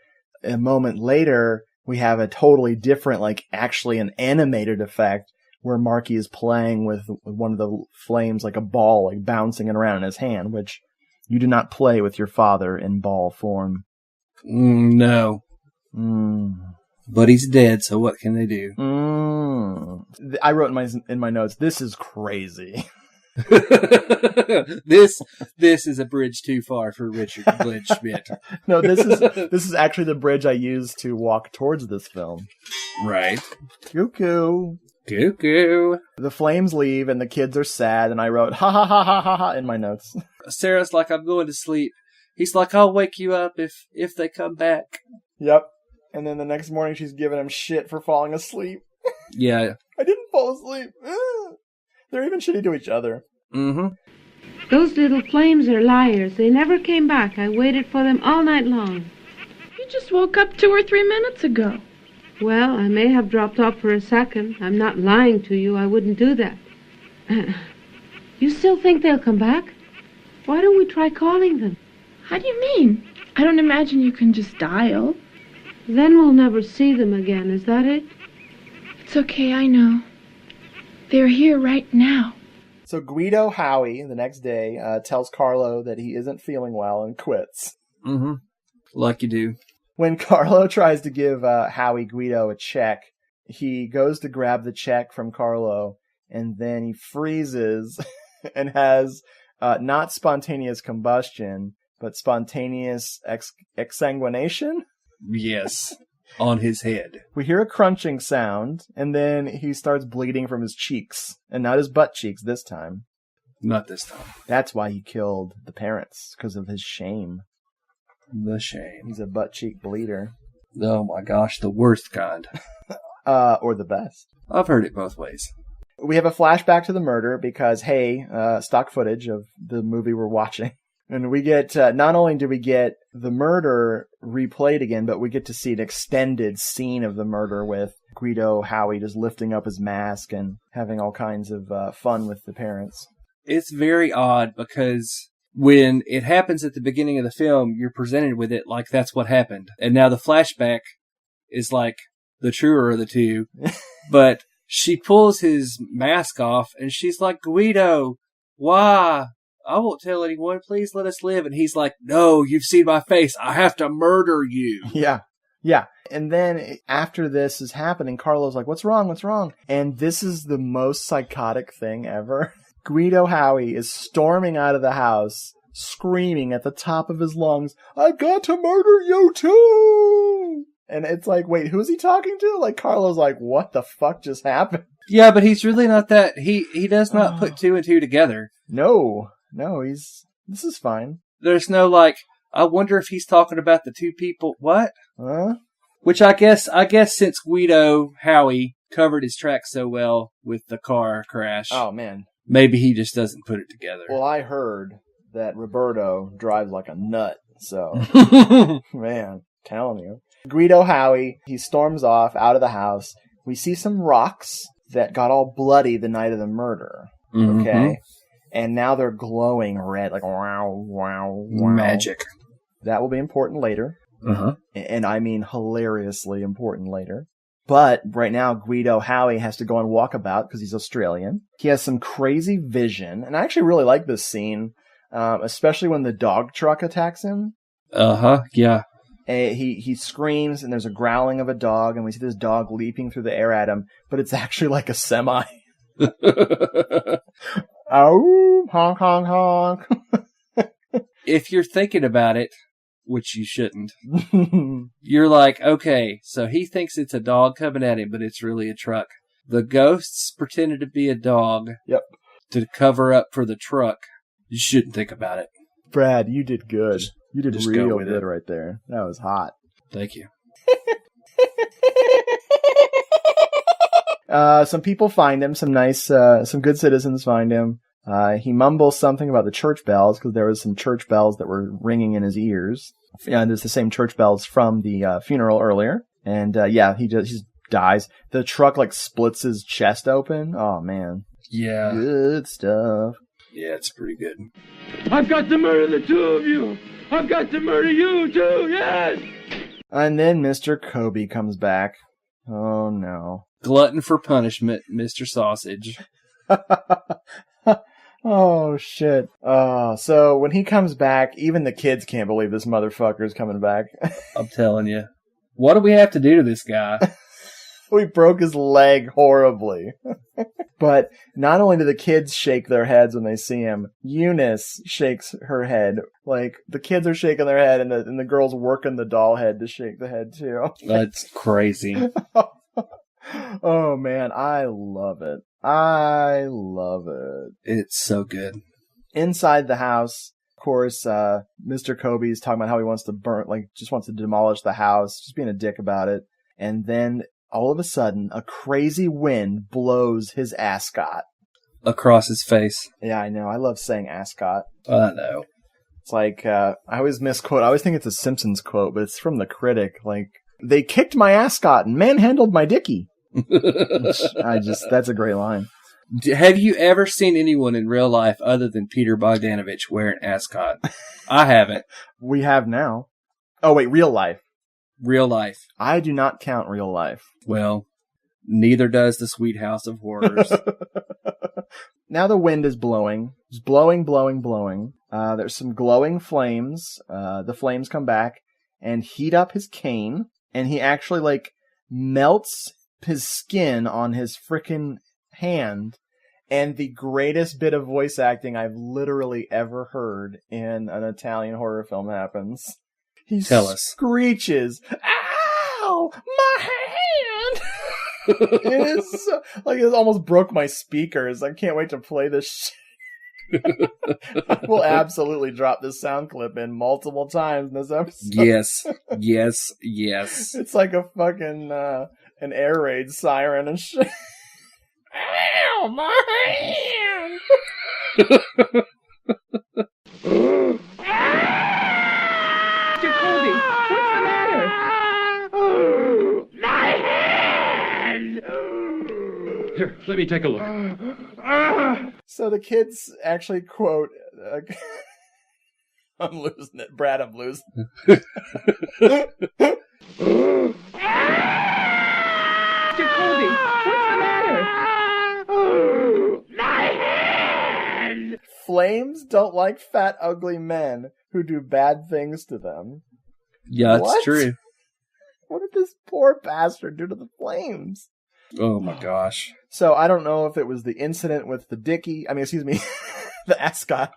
a moment later, we have a totally different, like actually an animated effect where Marky is playing with one of the flames like a ball, like bouncing it around in his hand, which you do not play with your father in ball form. No. But he's dead, so what can they do? I wrote in my notes, this is crazy. This is a bridge too far for Richard Schmidt. No, this is actually the bridge I used to walk towards this film. Right. Cuckoo. Cuckoo. The flames leave and the kids are sad, and I wrote ha ha ha ha ha ha in my notes. Sarah's like, I'm going to sleep. He's like, I'll wake you up if they come back. Yep. And then the next morning she's giving him shit for falling asleep. Yeah. I didn't fall asleep. They're even shitty to each other. Mm-hmm. Those little flames are liars. They never came back. I waited for them all night long. You just woke up 2 or 3 minutes ago. Well, I may have dropped off for a second. I'm not lying to you. I wouldn't do that. You still think they'll come back? Why don't we try calling them? How do you mean? I don't imagine you can just dial. Then we'll never see them again, is that it? It's okay, I know. They're here right now. So Guido Howie, the next day, tells Carlo that he isn't feeling well and quits. Mm-hmm. Like you do. When Carlo tries to give Howie Guido a check, he goes to grab the check from Carlo, and then he freezes and has not spontaneous combustion, but spontaneous exsanguination? Yes. On his head. We hear a crunching sound, and then he starts bleeding from his cheeks. And not his butt cheeks this time. Not this time. That's why he killed the parents, because of his shame. The shame. He's a butt cheek bleeder. Oh my gosh, the worst kind. Or the best. I've heard it both ways. We have a flashback to the murder because, hey, stock footage of the movie we're watching. And we get, not only do we get the murder replayed again, but we get to see an extended scene of the murder with Guido Howie just lifting up his mask and having all kinds of fun with the parents. It's very odd because when it happens at the beginning of the film, you're presented with it like that's what happened. And now the flashback is like the truer of the two. But she pulls his mask off and she's like, Guido, why? I won't tell anyone. Please let us live. And he's like, no, you've seen my face. I have to murder you. Yeah. Yeah. And then after this is happening, Carlo's like, what's wrong? What's wrong? And this is the most psychotic thing ever. Guido Howie is storming out of the house, screaming at the top of his lungs, I've got to murder you too! And it's like, wait, who's he talking to? Like, Carlo's like, what the fuck just happened? Yeah, but he's really not that... He does not put two and two together. No, this is fine. There's no, like, I wonder if he's talking about the two people... What? Huh? Which I guess since Guido Howie covered his tracks so well with the car crash... Oh, man. Maybe he just doesn't put it together. Well, I heard that Roberto drives like a nut, so... Man, telling you. Guido Howie, he storms off out of the house. We see some rocks that got all bloody the night of the murder. Mm-hmm. Okay? And now they're glowing red, like wow, wow, wow. Magic. That will be important later. Uh-huh. And I mean hilariously important later. But right now, Guido Howie has to go on walkabout because he's Australian. He has some crazy vision. And I actually really like this scene, especially when the dog truck attacks him. Uh-huh, yeah. And he screams, and there's a growling of a dog, and we see this dog leaping through the air at him, but it's actually like a semi. Oh, honk, honk, honk. If you're thinking about it, which you shouldn't, you're like, okay, so he thinks it's a dog coming at him, but it's really a truck. The ghosts pretended to be a dog. Yep. To cover up for the truck. You shouldn't think about it. Brad, you did good. You did just real go with good it. right there. That was hot. Thank you. Some people find him. Some good citizens find him. He mumbles something about the church bells because there was some church bells that were ringing in his ears. And there's the same church bells from the funeral earlier. And he just dies. The truck like splits his chest open. Oh man. Yeah. Good stuff. Yeah, it's pretty good. I've got to murder the two of you. I've got to murder you too. Yes. And then Mr. Kobe comes back. Oh no. Glutton for punishment, Mr. Sausage. Oh, shit. So when he comes back, even the kids can't believe this motherfucker's coming back. I'm telling you. What do we have to do to this guy? We broke his leg horribly. But not only do the kids shake their heads when they see him, Eunice shakes her head. Like, the kids are shaking their head, and the girl's working the doll head to shake the head, too. That's crazy. Oh, man, I love it. I love it. It's so good. Inside the house, of course, Mr. Kobe's talking about how he wants to just wants to demolish the house, just being a dick about it. And then, all of a sudden, a crazy wind blows his ascot. Across his face. Yeah, I know. I love saying ascot. I know. It's like, I always misquote. I always think it's a Simpsons quote, but it's from the critic. Like, they kicked my ascot and manhandled my dickie. That's a great line. Have you ever seen anyone in real life other than Peter Bogdanovich wear an ascot? I haven't. We have now. Oh, wait, real life. Real life. I do not count real life. Well, neither does the Sweet House of Horrors. Now the wind is blowing. It's blowing, blowing, blowing. There's some glowing flames. The flames come back and heat up his cane. And he actually, like, melts his skin on his frickin' hand. And the greatest bit of voice acting I've literally ever heard in an Italian horror film happens. He screeches, "Ow! My hand!" It is so, like, it almost broke my speakers. I can't wait to play this shit. We'll absolutely drop this sound clip in multiple times in this episode. Yes, yes, yes. It's like a fucking an air raid siren and shit. Ow, my hand! Jacoby, what's the matter? My hand! Here, let me take a look. So the kids actually quote... I'm losing it. Brad, I'm losing it. Jacoby, what's the matter? My hand! Flames don't like fat, ugly men who do bad things to them. Yeah, it's What? true. What did this poor bastard do to the flames? Oh my gosh. So I don't know if it was the incident with the the ascot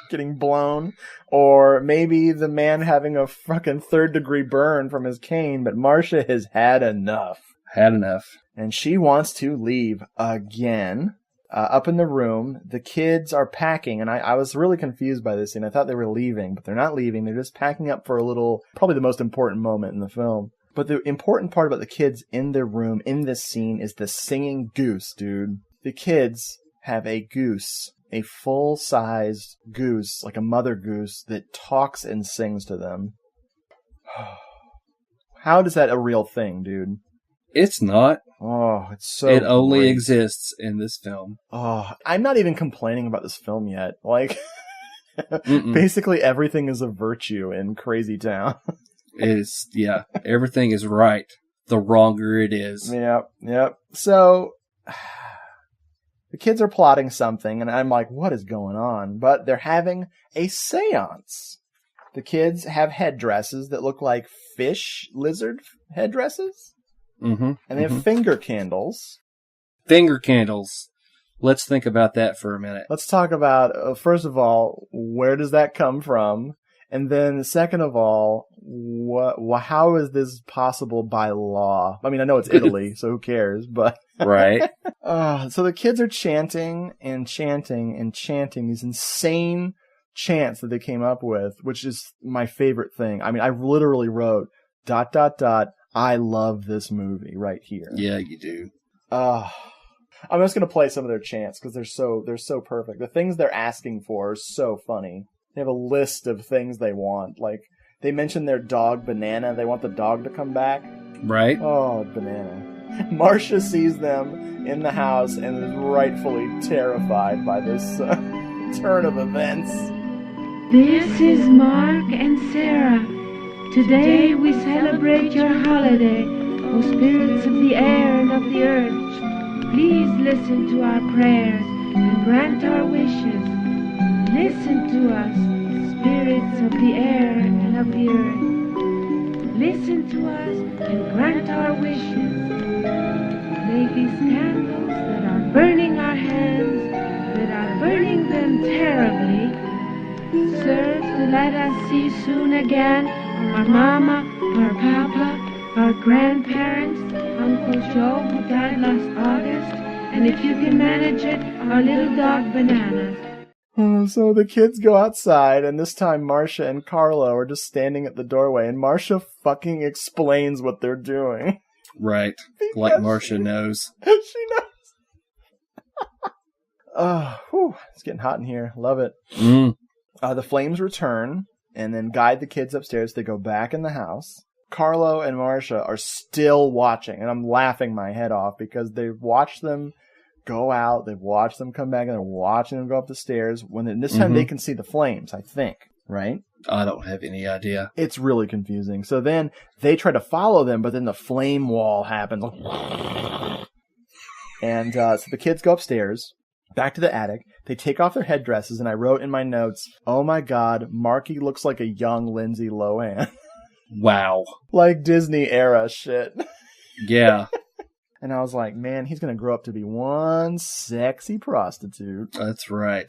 getting blown, or maybe the man having a fucking 3rd-degree burn from his cane, but Marcia has had enough. Had enough. And she wants to leave again. Up in the room, the kids are packing, and I was really confused by this scene. I thought they were leaving, but they're not leaving. They're just packing up for a little, probably the most important moment in the film. But the important part about the kids in their room in this scene is the singing goose, dude. The kids have a goose, a full-sized goose, like a mother goose, that talks and sings to them. How is that a real thing, dude? It's not. Oh, it's so It only great. exists in this film. Oh, I'm not even complaining about this film yet. Like, basically everything is a virtue in Crazy Town. Yeah, everything is right. The wronger it is. Yep. So, the kids are plotting something, and I'm like, what is going on? But they're having a seance. The kids have headdresses that look like lizard headdresses. Mm-hmm. And they have finger candles. Finger candles. Let's think about that for a minute. Let's talk about, first of all, where does that come from? And then, second of all, how is this possible by law? I mean, I know it's Italy, so who cares? But right. So the kids are chanting and chanting and chanting these insane chants that they came up with, which is my favorite thing. I mean, I literally wrote ... I love this movie right here. Yeah, you do. I'm just gonna play some of their chants because they're so perfect. The things they're asking for are so funny. They have a list of things they want. Like, they mentioned their dog, Banana. They want the dog to come back. Right. Oh, Banana. Marcia sees them in the house and is rightfully terrified by this turn of events. This is Mark and Sarah. Today we celebrate your holiday, O spirits of the air and of the earth. Please listen to our prayers and grant our wishes. Listen to us, spirits of the air and of the earth. Listen to us and grant our wishes. May these candles that are burning our hands, that are burning them terribly, serve to let us see soon again our mama, our papa, our grandparents, Uncle Joe who died last August, and if you can manage it, our little dog Bananas. So the kids go outside, and this time Marcia and Carlo are just standing at the doorway, and Marcia fucking explains what they're doing. Right. Like Marcia knows. She knows. It's getting hot in here. Love it. The flames return and then guide the kids upstairs. They go back in the house. Carlo and Marcia are still watching, and I'm laughing my head off because they've watched them go out. They watch them come back, and they're watching them go up the stairs. This time they can see the flames, I think, right? I don't have any idea. It's really confusing. So then they try to follow them, but then the flame wall happens. And so the kids go upstairs, back to the attic. They take off their headdresses, and I wrote in my notes, oh my God, Marky looks like a young Lindsay Lohan. Wow. Like Disney era shit. Yeah. And I was like, man, he's going to grow up to be one sexy prostitute. That's right.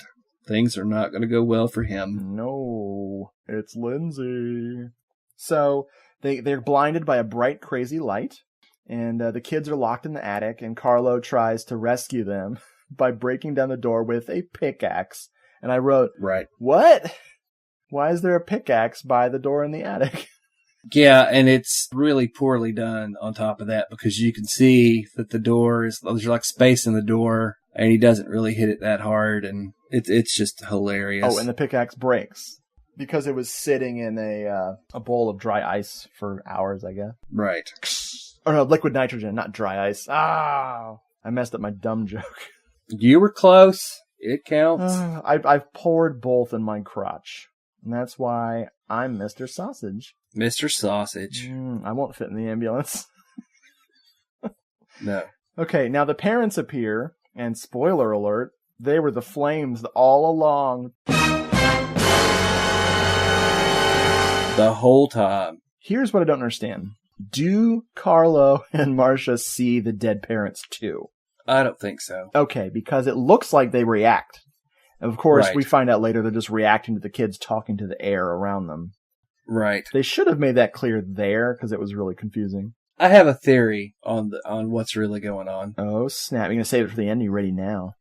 Things are not going to go well for him. No, it's Lindsay. So they're blinded by a bright, crazy light. And the kids are locked in the attic. And Carlo tries to rescue them by breaking down the door with a pickaxe. And I wrote, right. What? Why is there a pickaxe by the door in the attic? Yeah, and it's really poorly done on top of that because you can see that there's like space in the door and he doesn't really hit it that hard and it's just hilarious. Oh, and the pickaxe breaks because it was sitting in a bowl of dry ice for hours, I guess. Right. Or no, liquid nitrogen, not dry ice. Ah, I messed up my dumb joke. You were close. It counts. I've poured both in my crotch. And that's why I'm Mr. Sausage. Mr. Sausage. I won't fit in the ambulance. No. Okay, now the parents appear, and spoiler alert, they were the flames all along. The whole time. Here's what I don't understand. Do Carlo and Marcia see the dead parents too? I don't think so. Okay, because it looks like they react. Of course, right. We find out later they're just reacting to the kids talking to the air around them. Right. They should have made that clear there because it was really confusing. I have a theory on what's really going on. Oh, snap. You're going to save it for the end? Are you ready now?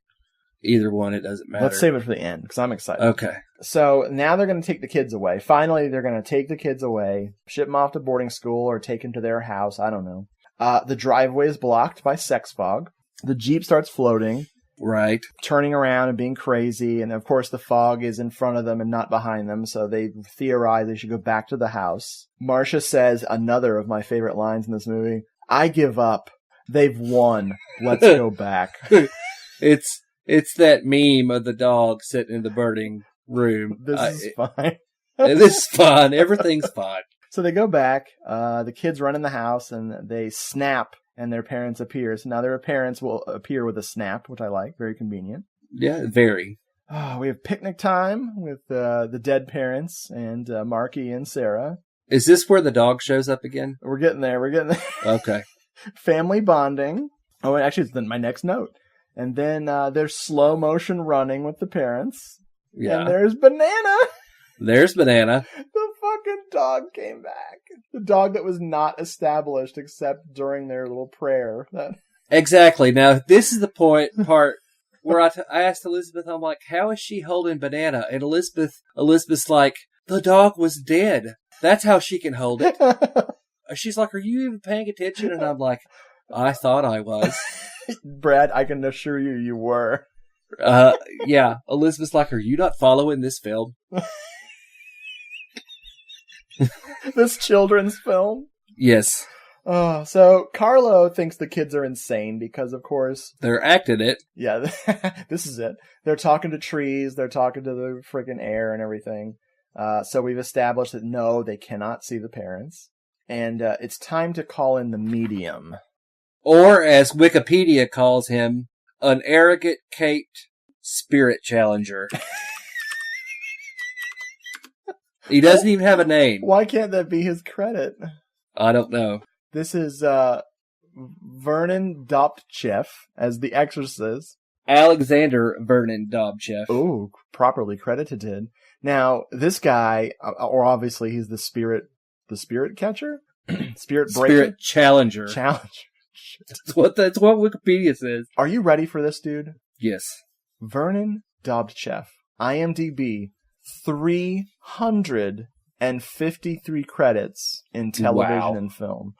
Either one, it doesn't matter. Let's save it for the end because I'm excited. Okay. So now they're going to take the kids away. Finally, they're going to take the kids away, ship them off to boarding school or take them to their house. I don't know. The driveway is blocked by sex fog. The Jeep starts floating. Right. Turning around and being crazy. And of course, the fog is in front of them and not behind them. So they theorize they should go back to the house. Marcia says another of my favorite lines in this movie. I give up. They've won. Let's go back. It's that meme of the dog sitting in the burning room. This is fine. This is fine. Everything's fine. So they go back. The kids run in the house and they snap. And their parents appear. So now their parents will appear with a snap, which I like. Very convenient. Yeah, very. We have picnic time with the dead parents and Marky and Sarah. Is this where the dog shows up again? We're getting there. Okay. Family bonding. Oh, and actually, it's my next note. And then there's slow motion running with the parents. Yeah. And there's Banana. There's Banana. The fucking dog came back. The dog that was not established except during their little prayer. Exactly. Now, this is the part where I asked Elizabeth, I'm like, how is she holding Banana? And Elizabeth's like, the dog was dead. That's how she can hold it. She's like, are you even paying attention? And I'm like, I thought I was. Brad, I can assure you were. Yeah. Elizabeth's like, are you not following this film? This children's film? Yes. So Carlo thinks the kids are insane because, of course... They're acting it. Yeah, this is it. They're talking to trees, they're talking to the freaking air and everything. So we've established that no, they cannot see the parents. And it's time to call in the medium. Or, as Wikipedia calls him, an arrogant caped spirit challenger. He doesn't even have a name. Why can't that be his credit? I don't know. This is Vernon Dobchev as the Exorcist. Alexander Vernon Dobchev. Ooh, properly credited. Now, this guy, or obviously he's the spirit catcher? Spirit breaker? Spirit challenger. That's what Wikipedia says. Are you ready for this, dude? Yes. Vernon Dobchev. IMDb. 353 credits in television and film.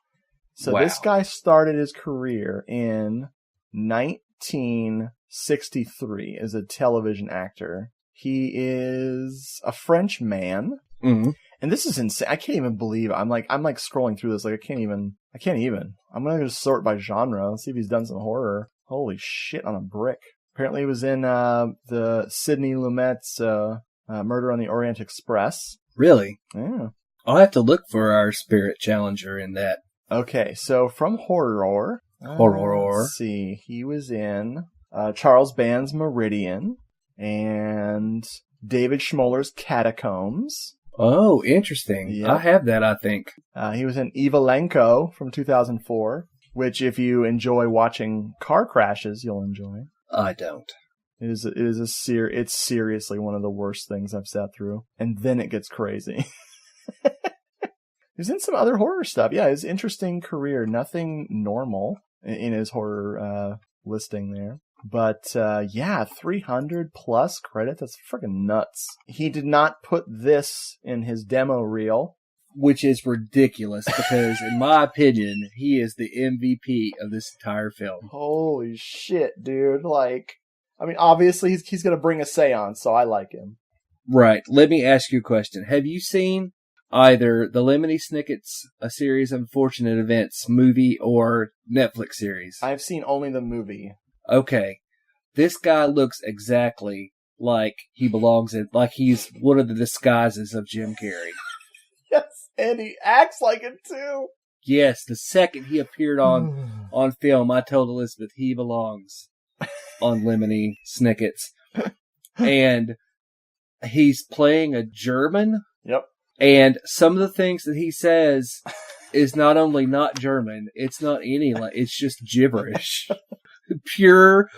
So this guy started his career in 1963 as a television actor. He is a French man. Mm-hmm. And this is insane. I can't even believe it. I'm like scrolling through this. Like I can't even. I'm going to just sort by genre. Let's see if he's done some horror. Holy shit, on a brick. Apparently he was in the Sidney Lumet's Murder on the Orient Express. Really? Yeah. I'll have to look for our spirit challenger in that. Okay, so from horror. Let's see. He was in Charles Band's Meridian and David Schmoller's Catacombs. Oh, interesting. Yep. I have that, I think. He was in Evelenko from 2004, which if you enjoy watching car crashes, you'll enjoy. I don't. It's seriously one of the worst things I've sat through. And then it gets crazy. He's in some other horror stuff. Yeah, his interesting career. Nothing normal in his horror listing there. But, 300 plus credits. That's freaking nuts. He did not put this in his demo reel. Which is ridiculous because, in my opinion, he is the MVP of this entire film. Holy shit, dude. Obviously he's going to bring a seance, so I like him. Right. Let me ask you a question. Have you seen either the Lemony Snicket's A Series of Unfortunate Events movie or Netflix series? I've seen only the movie. Okay. This guy looks exactly like he belongs in, like he's one of the disguises of Jim Carrey. Yes, and he acts like it too. Yes, the second he appeared on film, I told Elizabeth he belongs on Lemony Snicket's. And he's playing a German. Yep. And some of the things that he says is not only not German, it's not any, it's just gibberish. Pure,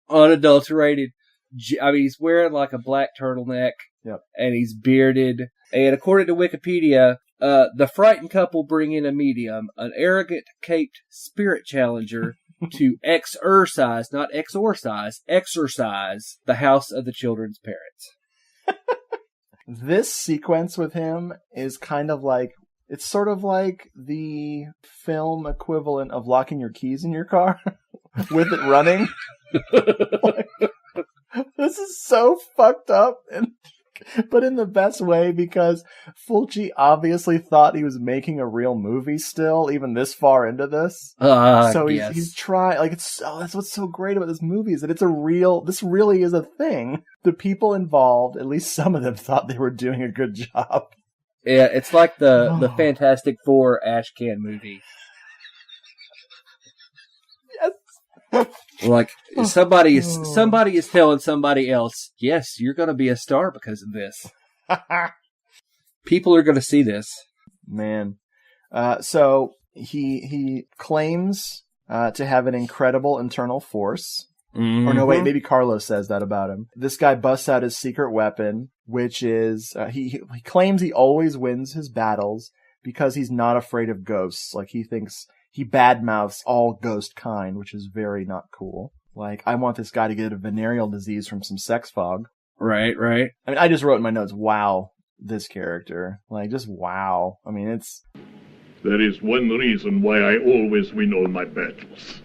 unadulterated. He's wearing like a black turtleneck. Yep. And he's bearded. And according to Wikipedia, the frightened couple bring in a medium, an arrogant, caped spirit challenger to exorcise the house of the children's parents. This sequence with him is kind of like, it's sort of like the film equivalent of locking your keys in your car with it running. This is so fucked up, but in the best way, because Fulci obviously thought he was making a real movie still, even this far into this. So he's trying, that's what's so great about this movie, is that this really is a thing. The people involved, at least some of them, thought they were doing a good job. Yeah, it's like the Fantastic Four Ashcan movie. Yes. Like somebody is telling somebody else, yes, you're going to be a star because of this. People are going to see this. Man. So he claims to have an incredible internal force. Mm-hmm. Or no, wait, maybe Carlos says that about him. This guy busts out his secret weapon, which is, he claims he always wins his battles because he's not afraid of ghosts. Like, he thinks he badmouths all ghost kind, which is very not cool. Like, I want this guy to get a venereal disease from some sex fog. Right. I mean, I just wrote in my notes, wow, this character. Like, just wow. I mean, it's... There is one reason why I always win all my battles.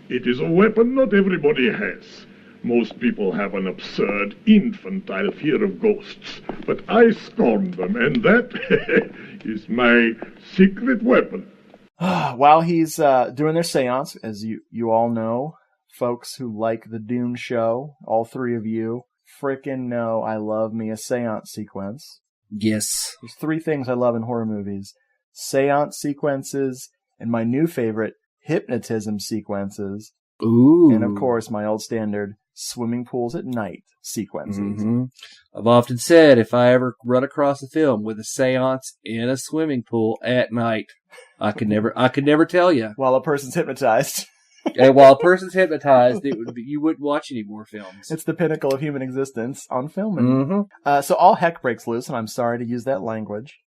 It is a weapon not everybody has. Most people have an absurd, infantile fear of ghosts, but I scorn them, and that is my secret weapon. While he's doing their seance, as you all know, folks who like the Doom show, all three of you, frickin' know I love me a seance sequence. Yes. There's three things I love in horror movies. Seance sequences, and my new favorite, hypnotism sequences. Ooh. And of course, my old standard, swimming pools at night sequences. Mm-hmm. I've often said if I ever run across a film with a seance in a swimming pool at night, I could never tell you. While a person's hypnotized. And while a person's hypnotized, you wouldn't watch any more films. It's the pinnacle of human existence on film. Mm-hmm. So all heck breaks loose, and I'm sorry to use that language.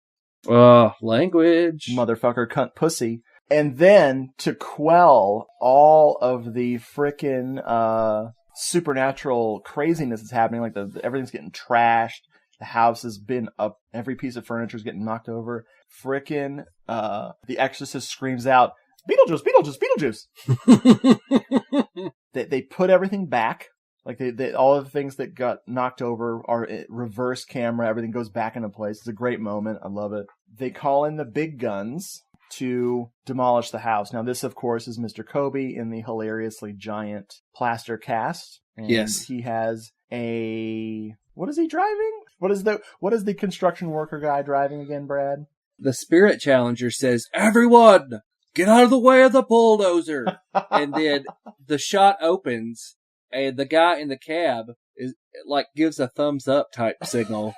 Language. Motherfucker, cunt, pussy. And then, to quell all of the frickin' supernatural craziness that's happening, like everything's getting trashed, the house has been up, every piece of furniture's getting knocked over, frickin' the exorcist screams out, Beetlejuice, Beetlejuice, Beetlejuice! They put everything back. Like, all of the things that got knocked over are reverse camera. Everything goes back into place. It's a great moment. I love it. They call in the big guns. to demolish the house. Now, this, of course, is Mr. Kobe in the hilariously giant plaster cast. And Yes. he has a... What is he driving? What is the construction worker guy driving again, Brad? The Spirit Challenger says, "Everyone, get out of the way of the bulldozer." And then the shot opens, and the guy in the cab is like gives a thumbs up type signal.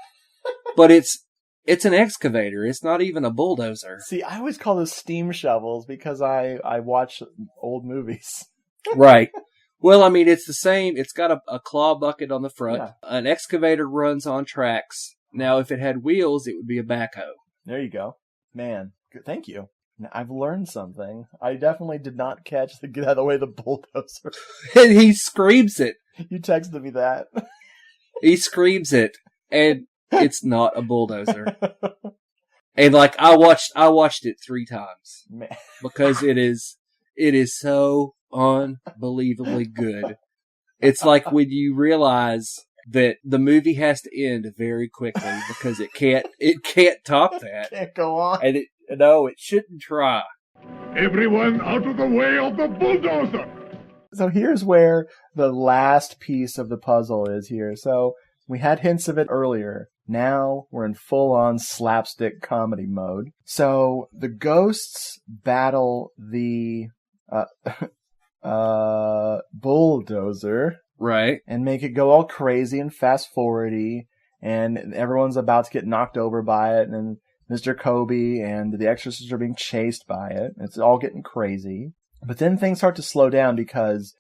But it's an excavator. It's not even a bulldozer. See, I always call those steam shovels because I watch old movies. Right. Well, I mean, it's the same. It's got a claw bucket on the front. Yeah. An excavator runs on tracks. Now, if it had wheels, it would be a backhoe. There you go. Man, thank you. Now, I've learned something. I definitely did not catch the get out of the way of the bulldozer. And he screams it. You texted me that. He screams it, and it's not a bulldozer. And like I watched it 3 times. Man. Because it is so unbelievably good. It's like when you realize that the movie has to end very quickly because it can't top that. Can't go on. And it shouldn't try. Everyone out of the way of the bulldozer! So here's where the last piece of the puzzle is here. So we had hints of it earlier. Now we're in full-on slapstick comedy mode. So the ghosts battle the bulldozer. Right. And make it go all crazy and fast-forward-y. And everyone's about to get knocked over by it. And Mr. Kobe and the exorcists are being chased by it. It's all getting crazy. But then things start to slow down because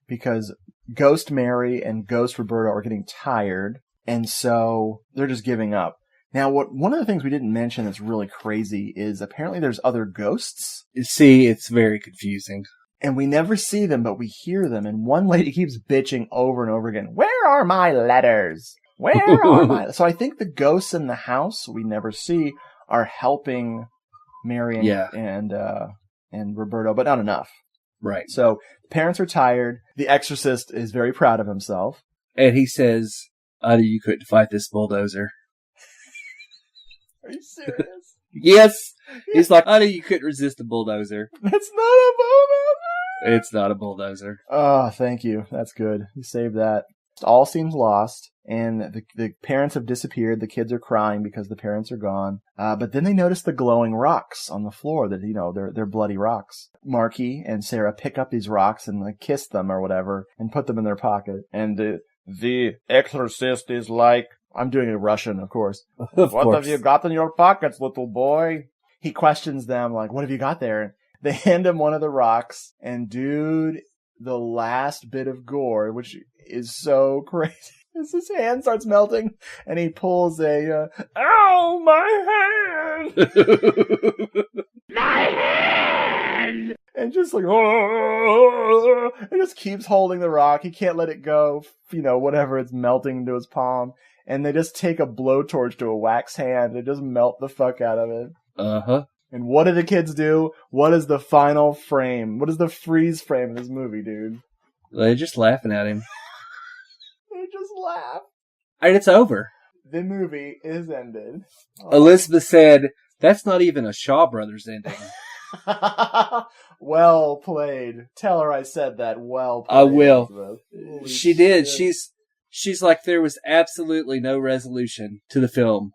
because Ghost Mary and Ghost Roberta are getting tired, and so they're just giving up. Now, one of the things we didn't mention that's really crazy is apparently there's other ghosts. See, it's very confusing. And we never see them, but we hear them, and one lady keeps bitching over and over again, "Where are my letters? Where are my..." So I think the ghosts in the house we never see are helping Mary and Roberto, but not enough. Right. So parents are tired. The exorcist is very proud of himself. And he says, "I knew you couldn't fight this bulldozer." Are you serious? Yes. He's like, "I knew you couldn't resist a bulldozer." It's not a bulldozer! It's not a bulldozer. Oh, thank you. That's good. You saved that. All seems lost, and the parents have disappeared. The kids are crying because the parents are gone. But then they notice the glowing rocks on the floor that, they're bloody rocks. Marky and Sarah pick up these rocks and like kiss them or whatever and put them in their pocket. And the exorcist is like, I'm doing it in Russian, of course. What have you got in your pockets, little boy? He questions them like, what have you got there? They hand him one of the rocks, and dude, the last bit of gore, which is so crazy, as his hand starts melting, and he pulls ow, my hand! My hand! And just like, oh, and just keeps holding the rock. He can't let it go, whatever, it's melting into his palm. And they just take a blowtorch to a wax hand and just melt the fuck out of it. Uh-huh. And what do the kids do? What is the final frame? What is the freeze frame of this movie, dude? They're just laughing at him. They just laugh. And it's over. The movie is ended. Elizabeth said, "That's not even a Shaw Brothers ending." Well played. Tell her I said that. Well played. I will. She did. She's like, there was absolutely no resolution to the film.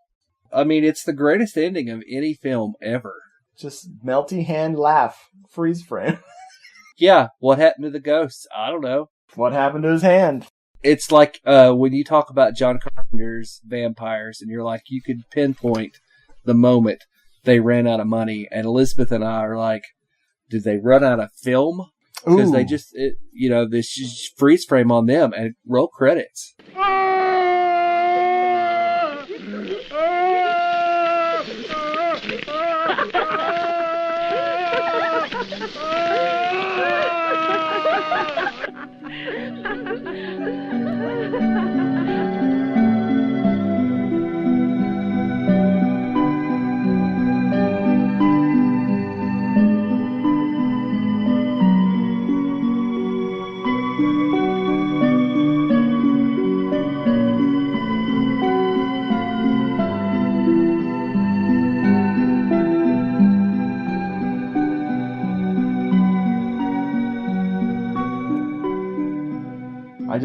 I mean, it's the greatest ending of any film ever. Just melty hand laugh. Freeze frame. Yeah, what happened to the ghosts? I don't know. What happened to his hand? It's like when you talk about John Carpenter's vampires, and you're like, you could pinpoint the moment they ran out of money, and Elizabeth and I are like, did they run out of film? Because they just, this freeze frame on them and roll credits.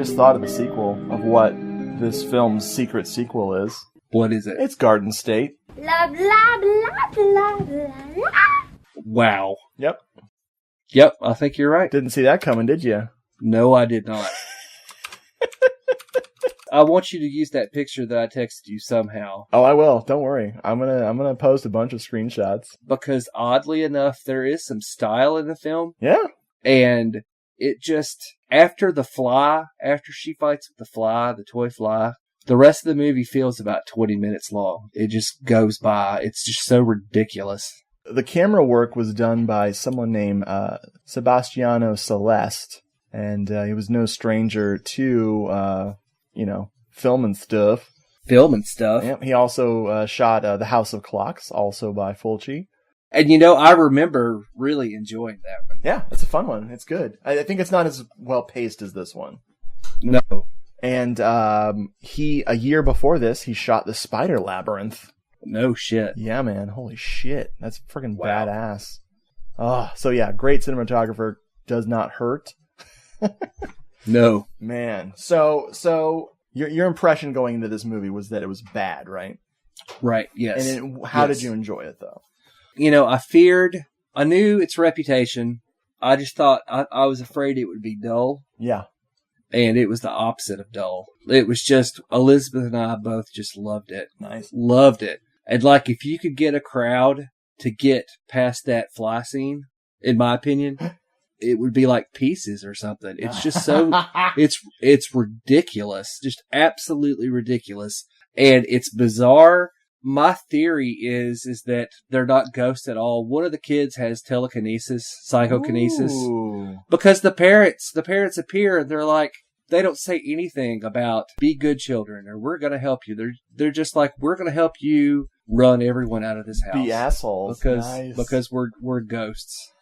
just thought of the sequel, of what this film's secret sequel is. What is it? It's Garden State. Blah, blah, blah, blah, blah, blah. Wow. Yep. Yep, I think you're right. Didn't see that coming, did you? No, I did not. I want you to use that picture that I texted you somehow. Oh, I will. Don't worry. I'm gonna post a bunch of screenshots. Because oddly enough, there is some style in the film. Yeah. And it just, after she fights with the fly, the toy fly, the rest of the movie feels about 20 minutes long. It just goes by. It's just so ridiculous. The camera work was done by someone named Sebastiano Celeste, and he was no stranger to, filming stuff. Yeah, he also shot The House of Clocks, also by Fulci. And I remember really enjoying that one. Yeah, it's a fun one. It's good. I think it's not as well paced as this one. No. And a year before this, he shot The Spider Labyrinth. No shit. Yeah, man. Holy shit. That's freaking badass. Oh, so yeah, great cinematographer, does not hurt. No. Man. So your impression going into this movie was that it was bad, right? Right, yes. And how did you enjoy it, though? I knew its reputation. I just thought, I was afraid it would be dull. Yeah. And it was the opposite of dull. It was just, Elizabeth and I both just loved it. Nice. Loved it. And if you could get a crowd to get past that fly scene, in my opinion, it would be like Pieces or something. It's just so, it's ridiculous. Just absolutely ridiculous. And it's bizarre. My theory is that they're not ghosts at all. One of the kids has telekinesis, psychokinesis. Ooh. Because the parents appear and they're like, they don't say anything about be good children or we're going to help you. They're just like, we're going to help you run everyone out of this house. Be assholes. Because we're ghosts.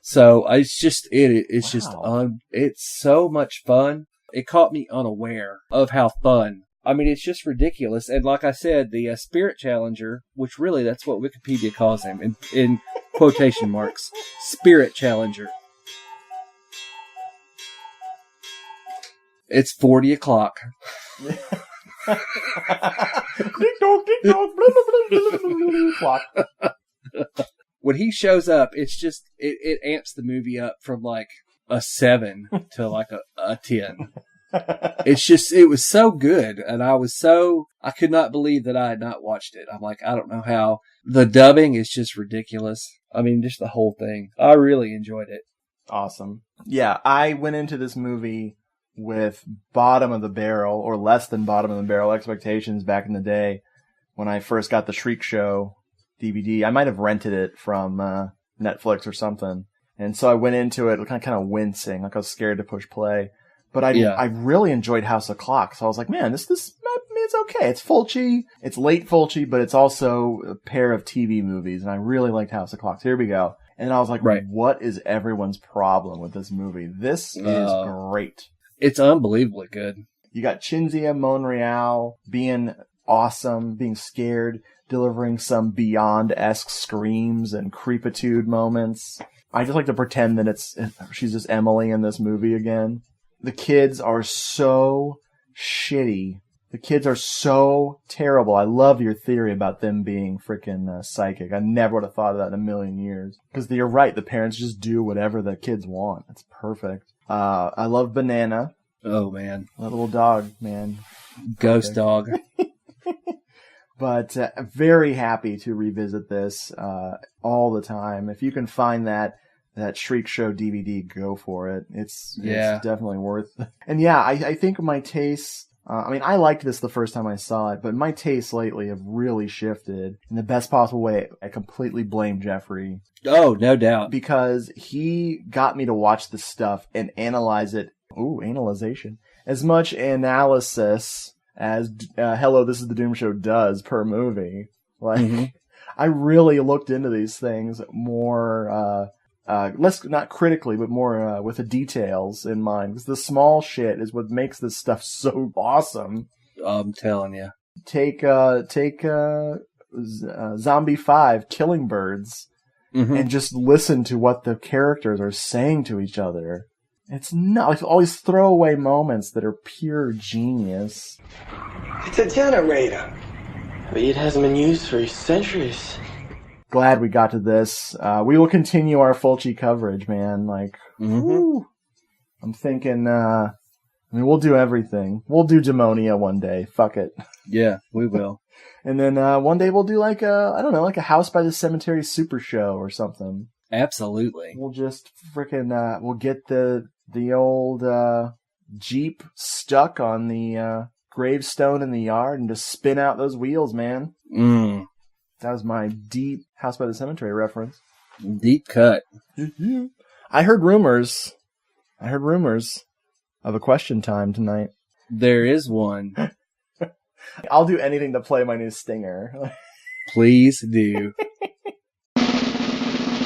So it's just, it's so much fun. It caught me unaware of how fun. I mean, it's just ridiculous. And like I said, the Spirit Challenger, which really that's what Wikipedia calls him in quotation marks, Spirit Challenger. It's 40 o'clock. Clock. When he shows up, it's just, it amps the movie up from like a 7 to like a 10. It's just, it was so good. And I could not believe that I had not watched it. I'm like, I don't know how. The dubbing is just ridiculous. I mean, just the whole thing. I really enjoyed it. Awesome. Yeah, I went into this movie with bottom of the barrel or less than bottom of the barrel expectations back in the day when I first got the Shriek Show DVD. I might have rented it from Netflix or something. And so I went into it kind of wincing, like I was scared to push play. But I really enjoyed House of Clocks. So I was like, man, this it's okay. It's Fulci. It's late Fulci, but it's also a pair of TV movies. And I really liked House of Clocks. Here we go. And I was like, What is everyone's problem with this movie? This is great. It's unbelievably good. You got Cinzia Monreal being awesome, being scared, delivering some Beyond-esque screams and creepitude moments. I just like to pretend that she's just Emily in this movie again. The kids are so shitty. The kids are so terrible. I love your theory about them being freaking psychic. I never would have thought of that in a million years. Because you're right, the parents just do whatever the kids want. It's perfect. I love Banana. Oh, man. That little dog, man. Ghost dog. But very happy to revisit this all the time. If you can find that Shriek Show DVD, go for it. It's definitely worth it. And yeah, I think my tastes, I liked this the first time I saw it, but my tastes lately have really shifted in the best possible way. I completely blame Jeffrey. Oh, no doubt. Because he got me to watch this stuff and analyze it. Ooh, analyzation. As much analysis as Hello, This is the Doom Show does per movie. Like, I really looked into these things more, less, not critically, but more with the details in mind. Because the small shit is what makes this stuff so awesome. I'm telling you. Take Zombie 5, Killing Birds, and just listen to what the characters are saying to each other. It's not like all these throwaway moments that are pure genius. It's a generator. But it hasn't been used for centuries. Glad we got to this. We will continue our Fulci coverage, man. Like, woo. I'm thinking, we'll do everything. We'll do Demonia one day. Fuck it. Yeah, we will. And then one day we'll do like a House by the Cemetery super show or something. Absolutely. We'll just freaking, we'll get the old Jeep stuck on the gravestone in the yard and just spin out those wheels, man. That was my deep House by the Cemetery reference. Deep cut. I heard rumors of a question time tonight. There is one. I'll do anything to play my new stinger. Please do.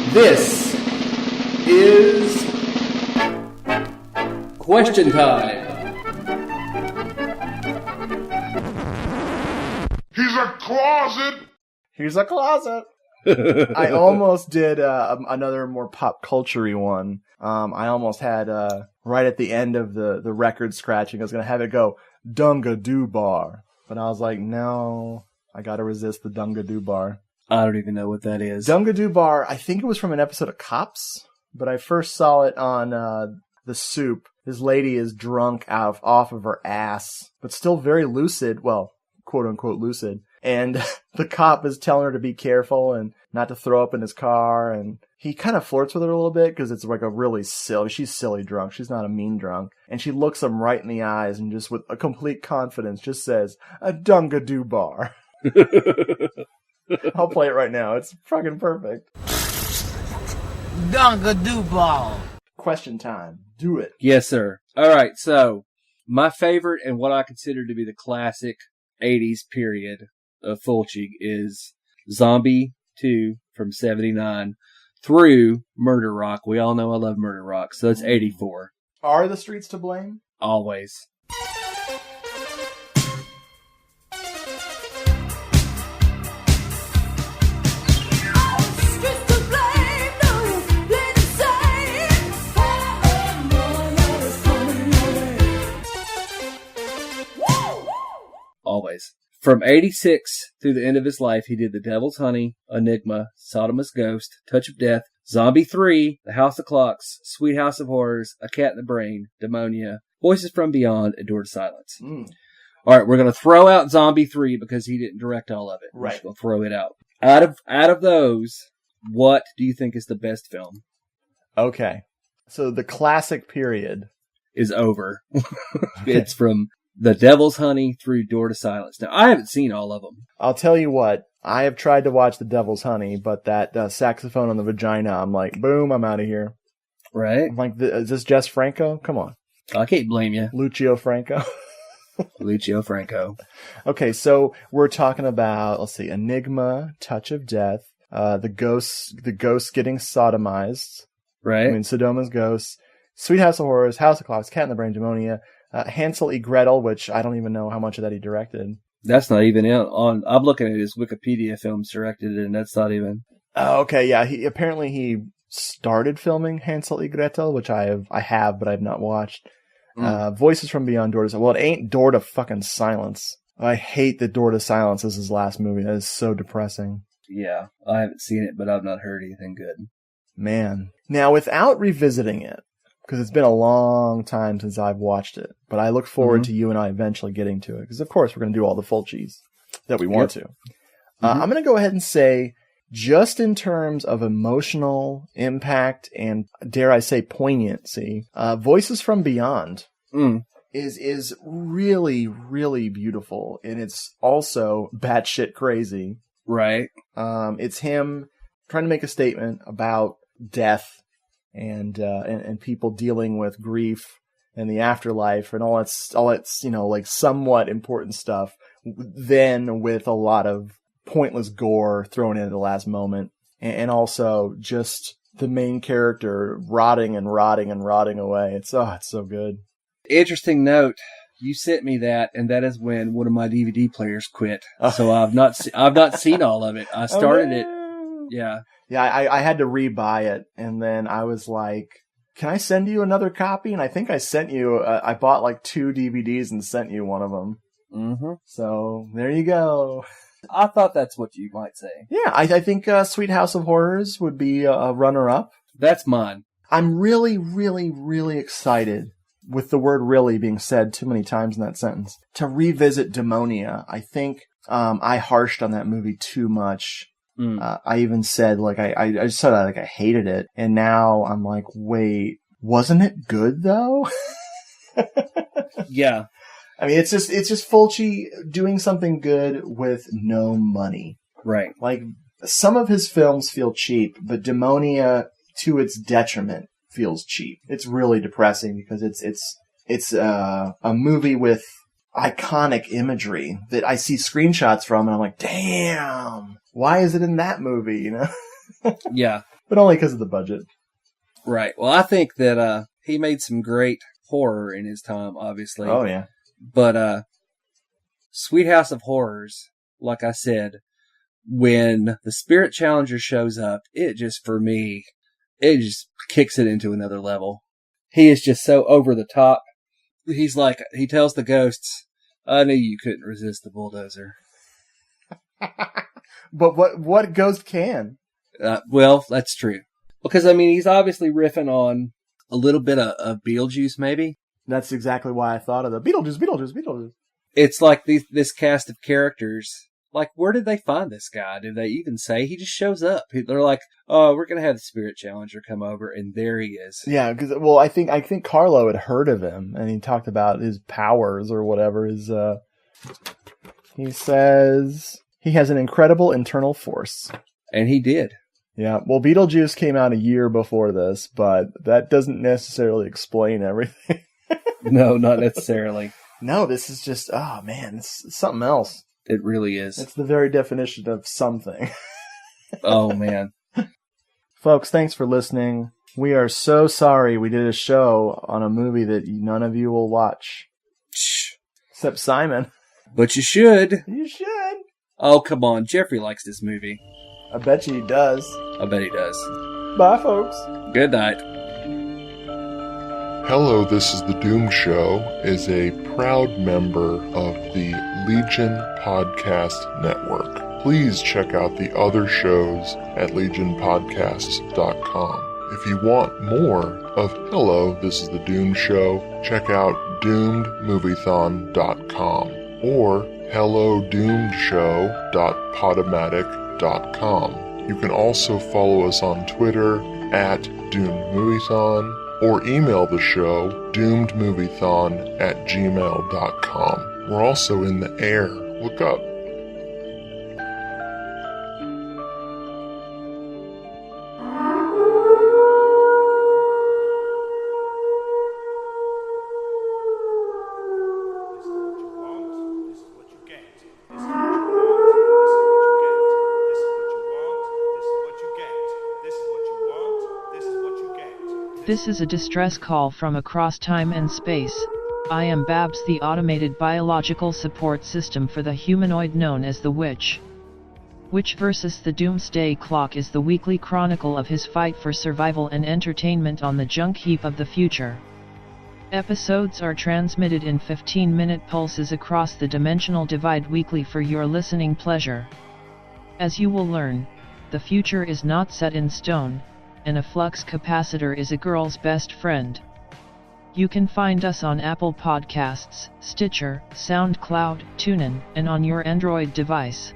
This is question time. He's a closet! Here's a closet! I almost did another more pop culture-y one. I almost had, right at the end of the record scratching, I was going to have it go, Dunga Doo Bar. But I was like, no, I got to resist the Dunga Doo Bar. I don't even know what that is. Dunga Doo Bar, I think it was from an episode of Cops, but I first saw it on The Soup. This lady is drunk off of her ass, but still very lucid, well, quote-unquote lucid. And the cop is telling her to be careful and not to throw up in his car. And he kind of flirts with her a little bit because it's like a really she's silly drunk. She's not a mean drunk. And she looks him right in the eyes and just with a complete confidence just says, a Dunga Doo Bar. I'll play it right now. It's fucking perfect. Dunga Doo Bar. Question time. Do it. Yes, sir. All right. So my favorite and what I consider to be the classic 80s period of Fulci is Zombie 2 from 79 through Murder Rock. We all know I love Murder Rock, so it's 84. Are the streets to blame? Always. Always. From 86 through the end of his life, he did The Devil's Honey, Enigma, Sodomist Ghost, Touch of Death, Zombie 3, The House of Clocks, Sweet House of Horrors, A Cat in the Brain, Demonia, Voices from Beyond, and Door to Silence. All right, we're going to throw out Zombie 3 because he didn't direct all of it. We're just going to throw it out. Out of those, what do you think is the best film? Okay. So the classic period is over. It's from The Devil's Honey through Door to Silence. Now, I haven't seen all of them. I'll tell you what. I have tried to watch The Devil's Honey, but that saxophone on the vagina, I'm like, boom, I'm out of here. Right? I'm like, is this Jess Franco? Come on. I can't blame you. Lucio Franco. Lucio Franco. Okay, so we're talking about, let's see, Enigma, Touch of Death, the ghost getting sodomized. Right. I mean, Sodoma's Ghosts, Sweet House of Horrors, House of Clocks, Cat in the Brain, Demonia, Hansel e. Gretel, which I don't even know how much of that he directed. That's not even on. I'm looking at his Wikipedia films directed, and that's not even. Oh, okay, yeah. He started filming Hansel e. Gretel, which I have, but I've not watched. Voices from Beyond, Door to Silence. Well, it ain't Door to fucking Silence. I hate that Door to Silence is his last movie. That is so depressing. Yeah, I haven't seen it, but I've not heard anything good. Man. Now, without revisiting it, because it's been a long time since I've watched it, but I look forward to you and I eventually getting to it, because of course we're going to do all the Fulcis that we want to. I'm going to go ahead and say, just in terms of emotional impact and, dare I say, poignancy, Voices from Beyond is really, really beautiful, and it's also batshit crazy. Right. It's him trying to make a statement about death and people dealing with grief and the afterlife and all its like somewhat important stuff, then with a lot of pointless gore thrown in at the last moment, and also just the main character rotting away. It's so good. Interesting note. You sent me that, and that is when one of my DVD players quit. So I've not seen all of it. I started it. Yeah. Yeah, I had to rebuy it, and then I was like, Can I send you another copy? And I think I sent you, I bought like 2 DVDs and sent you one of them. Mm-hmm. So there you go. I thought that's what you might say. Yeah, I think Sweet House of Horrors would be a runner-up. That's mine. I'm really, really, really excited, with the word really being said too many times in that sentence, to revisit Demonia. I think I harshed on that movie too much. I even said, like, I just said like I hated it. And now I'm like, wait, wasn't it good though? Yeah. I mean, it's just Fulci doing something good with no money. Right. Like, some of his films feel cheap, but Demonia, to its detriment, feels cheap. It's really depressing because it's a movie with iconic imagery that I see screenshots from, and I'm like, damn, why is it in that movie? You know? Yeah. But only because of the budget. Right. Well, I think that he made some great horror in his time, obviously. Oh, yeah. But Sweet House of Horrors, like I said, when the Spirit Challenger shows up, it just kicks it into another level. He is just so over the top. He's like, he tells the ghosts, I knew you couldn't resist the bulldozer. But what ghost can? Well, that's true. Because, I mean, he's obviously riffing on a little bit of Beetlejuice, maybe. That's exactly why I thought of the Beetlejuice. It's like this cast of characters. Like, where did they find this guy? Did they even say? He just shows up. They're like, oh, we're going to have the Spirit Challenger come over, and there he is. Yeah, because, well, I think Carlo had heard of him, and he talked about his powers or whatever. He says he has an incredible internal force. And he did. Yeah, well, Beetlejuice came out a year before this, but that doesn't necessarily explain everything. No, not necessarily. No, this is just, oh man, it's something else. It really is. It's the very definition of something. Oh, man. Folks, thanks for listening. We are so sorry we did a show on a movie that none of you will watch. Shh. Except Simon. But you should. You should. Oh, come on. Jeffrey likes this movie. I bet you he does. I bet he does. Bye, folks. Good night. Hello, This is the Doom Show is a proud member of the Legion Podcast Network. Please check out the other shows at legionpodcasts.com. If you want more of Hello, This is the Doom Show, check out doomedmoviethon.com or hellodoomedshow.podomatic.com. You can also follow us on Twitter at doomedmoviethon or email the show doomedmoviethon@gmail.com. We're also in the air. Look up. This is a distress call from across time and space. I am Babs, the automated biological support system for the humanoid known as the Witch. Witch vs. the Doomsday Clock is the weekly chronicle of his fight for survival and entertainment on the junk heap of the future. Episodes are transmitted in 15-minute pulses across the dimensional divide weekly for your listening pleasure. As you will learn, the future is not set in stone, and a flux capacitor is a girl's best friend. You can find us on Apple Podcasts, Stitcher, SoundCloud, TuneIn, and on your Android device.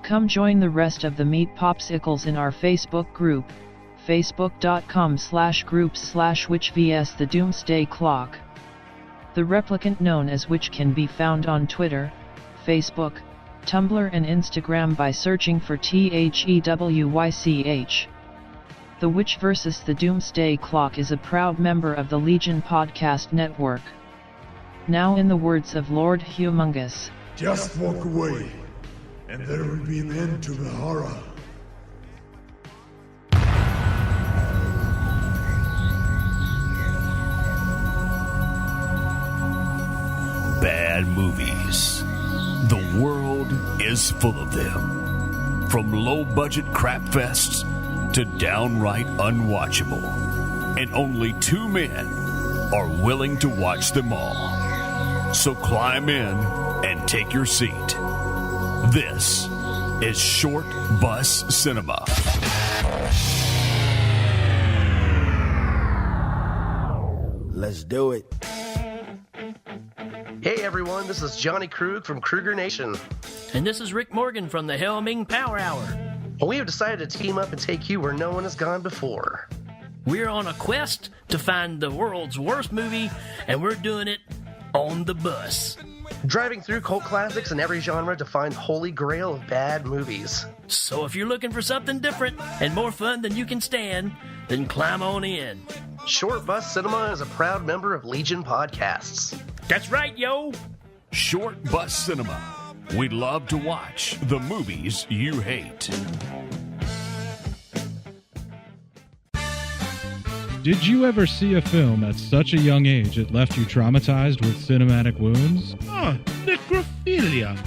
Come join the rest of the Meat Popsicles in our Facebook group, facebook.com/groups/witch vs the Doomsday Clock. The replicant known as Witch can be found on Twitter, Facebook, Tumblr and Instagram by searching for THEWYCH. The Witch vs. the Doomsday Clock is a proud member of the Legion Podcast Network. Now in the words of Lord Humongous. Just walk away, and there will be an end to the horror. Bad movies. The world is full of them. From low-budget crap fests to downright unwatchable and only 2 men are willing to watch them all. So climb in and take your seat. This is Short Bus Cinema. Let's do it. Hey everyone, this is Johnny Krug from Kruger Nation. And this is Rick Morgan from the Helming Power Hour. We have decided to team up and take you where no one has gone before. We're on a quest to find the world's worst movie, and we're doing it on the bus. Driving through cult classics in every genre to find the holy grail of bad movies. So if you're looking for something different and more fun than you can stand, then climb on in. Short Bus Cinema is a proud member of Legion Podcasts. That's right, yo! Short Bus Cinema. We love to watch the movies you hate. Did you ever see a film at such a young age it left you traumatized with cinematic wounds? Necrophilia.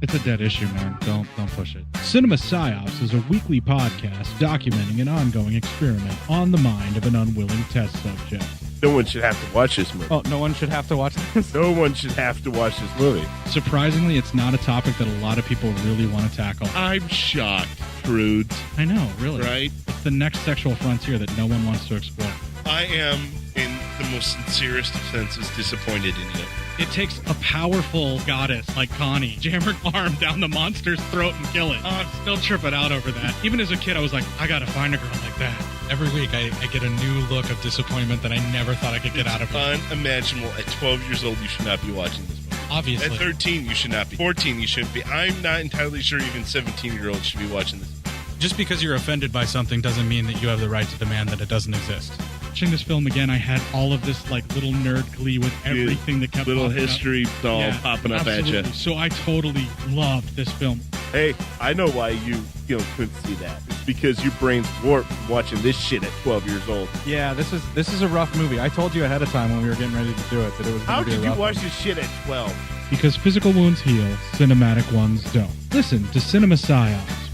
It's a dead issue, man. Don't push it. Cinema Psyops is a weekly podcast documenting an ongoing experiment on the mind of an unwilling test subject. No one should have to watch this movie. Oh, no one should have to watch this? No one should have to watch this movie. Surprisingly, it's not a topic that a lot of people really want to tackle. I'm shocked, prudes. I know, really. Right? It's the next sexual frontier that no one wants to explore. I am, in the most sincerest of senses, disappointed in you. It takes a powerful goddess like Connie, jam her arm down the monster's throat and kill it. Oh, I'm still tripping out over that. Even as a kid, I was like, I gotta find a girl like that. Every week, I get a new look of disappointment that I never thought I could get out of her. Unimaginable. At 12 years old, you should not be watching this movie. Obviously. At 13, you should not be. 14, you shouldn't be. I'm not entirely sure even 17-year-olds should be watching this. Just because you're offended by something doesn't mean that you have the right to demand that it doesn't exist. Watching this film again, I had all of this like little nerd glee with everything that kept little popping history up. doll popping up absolutely. at you. So I totally loved this film. Hey, I know why you couldn't see that. It's because your brain's warped from watching this shit at 12 years old. Yeah, this is a rough movie. I told you ahead of time when we were getting ready to do it that it was. How gonna be did a you rough watch one. this shit at 12? Because physical wounds heal, cinematic ones don't. Listen to Cinema Psyops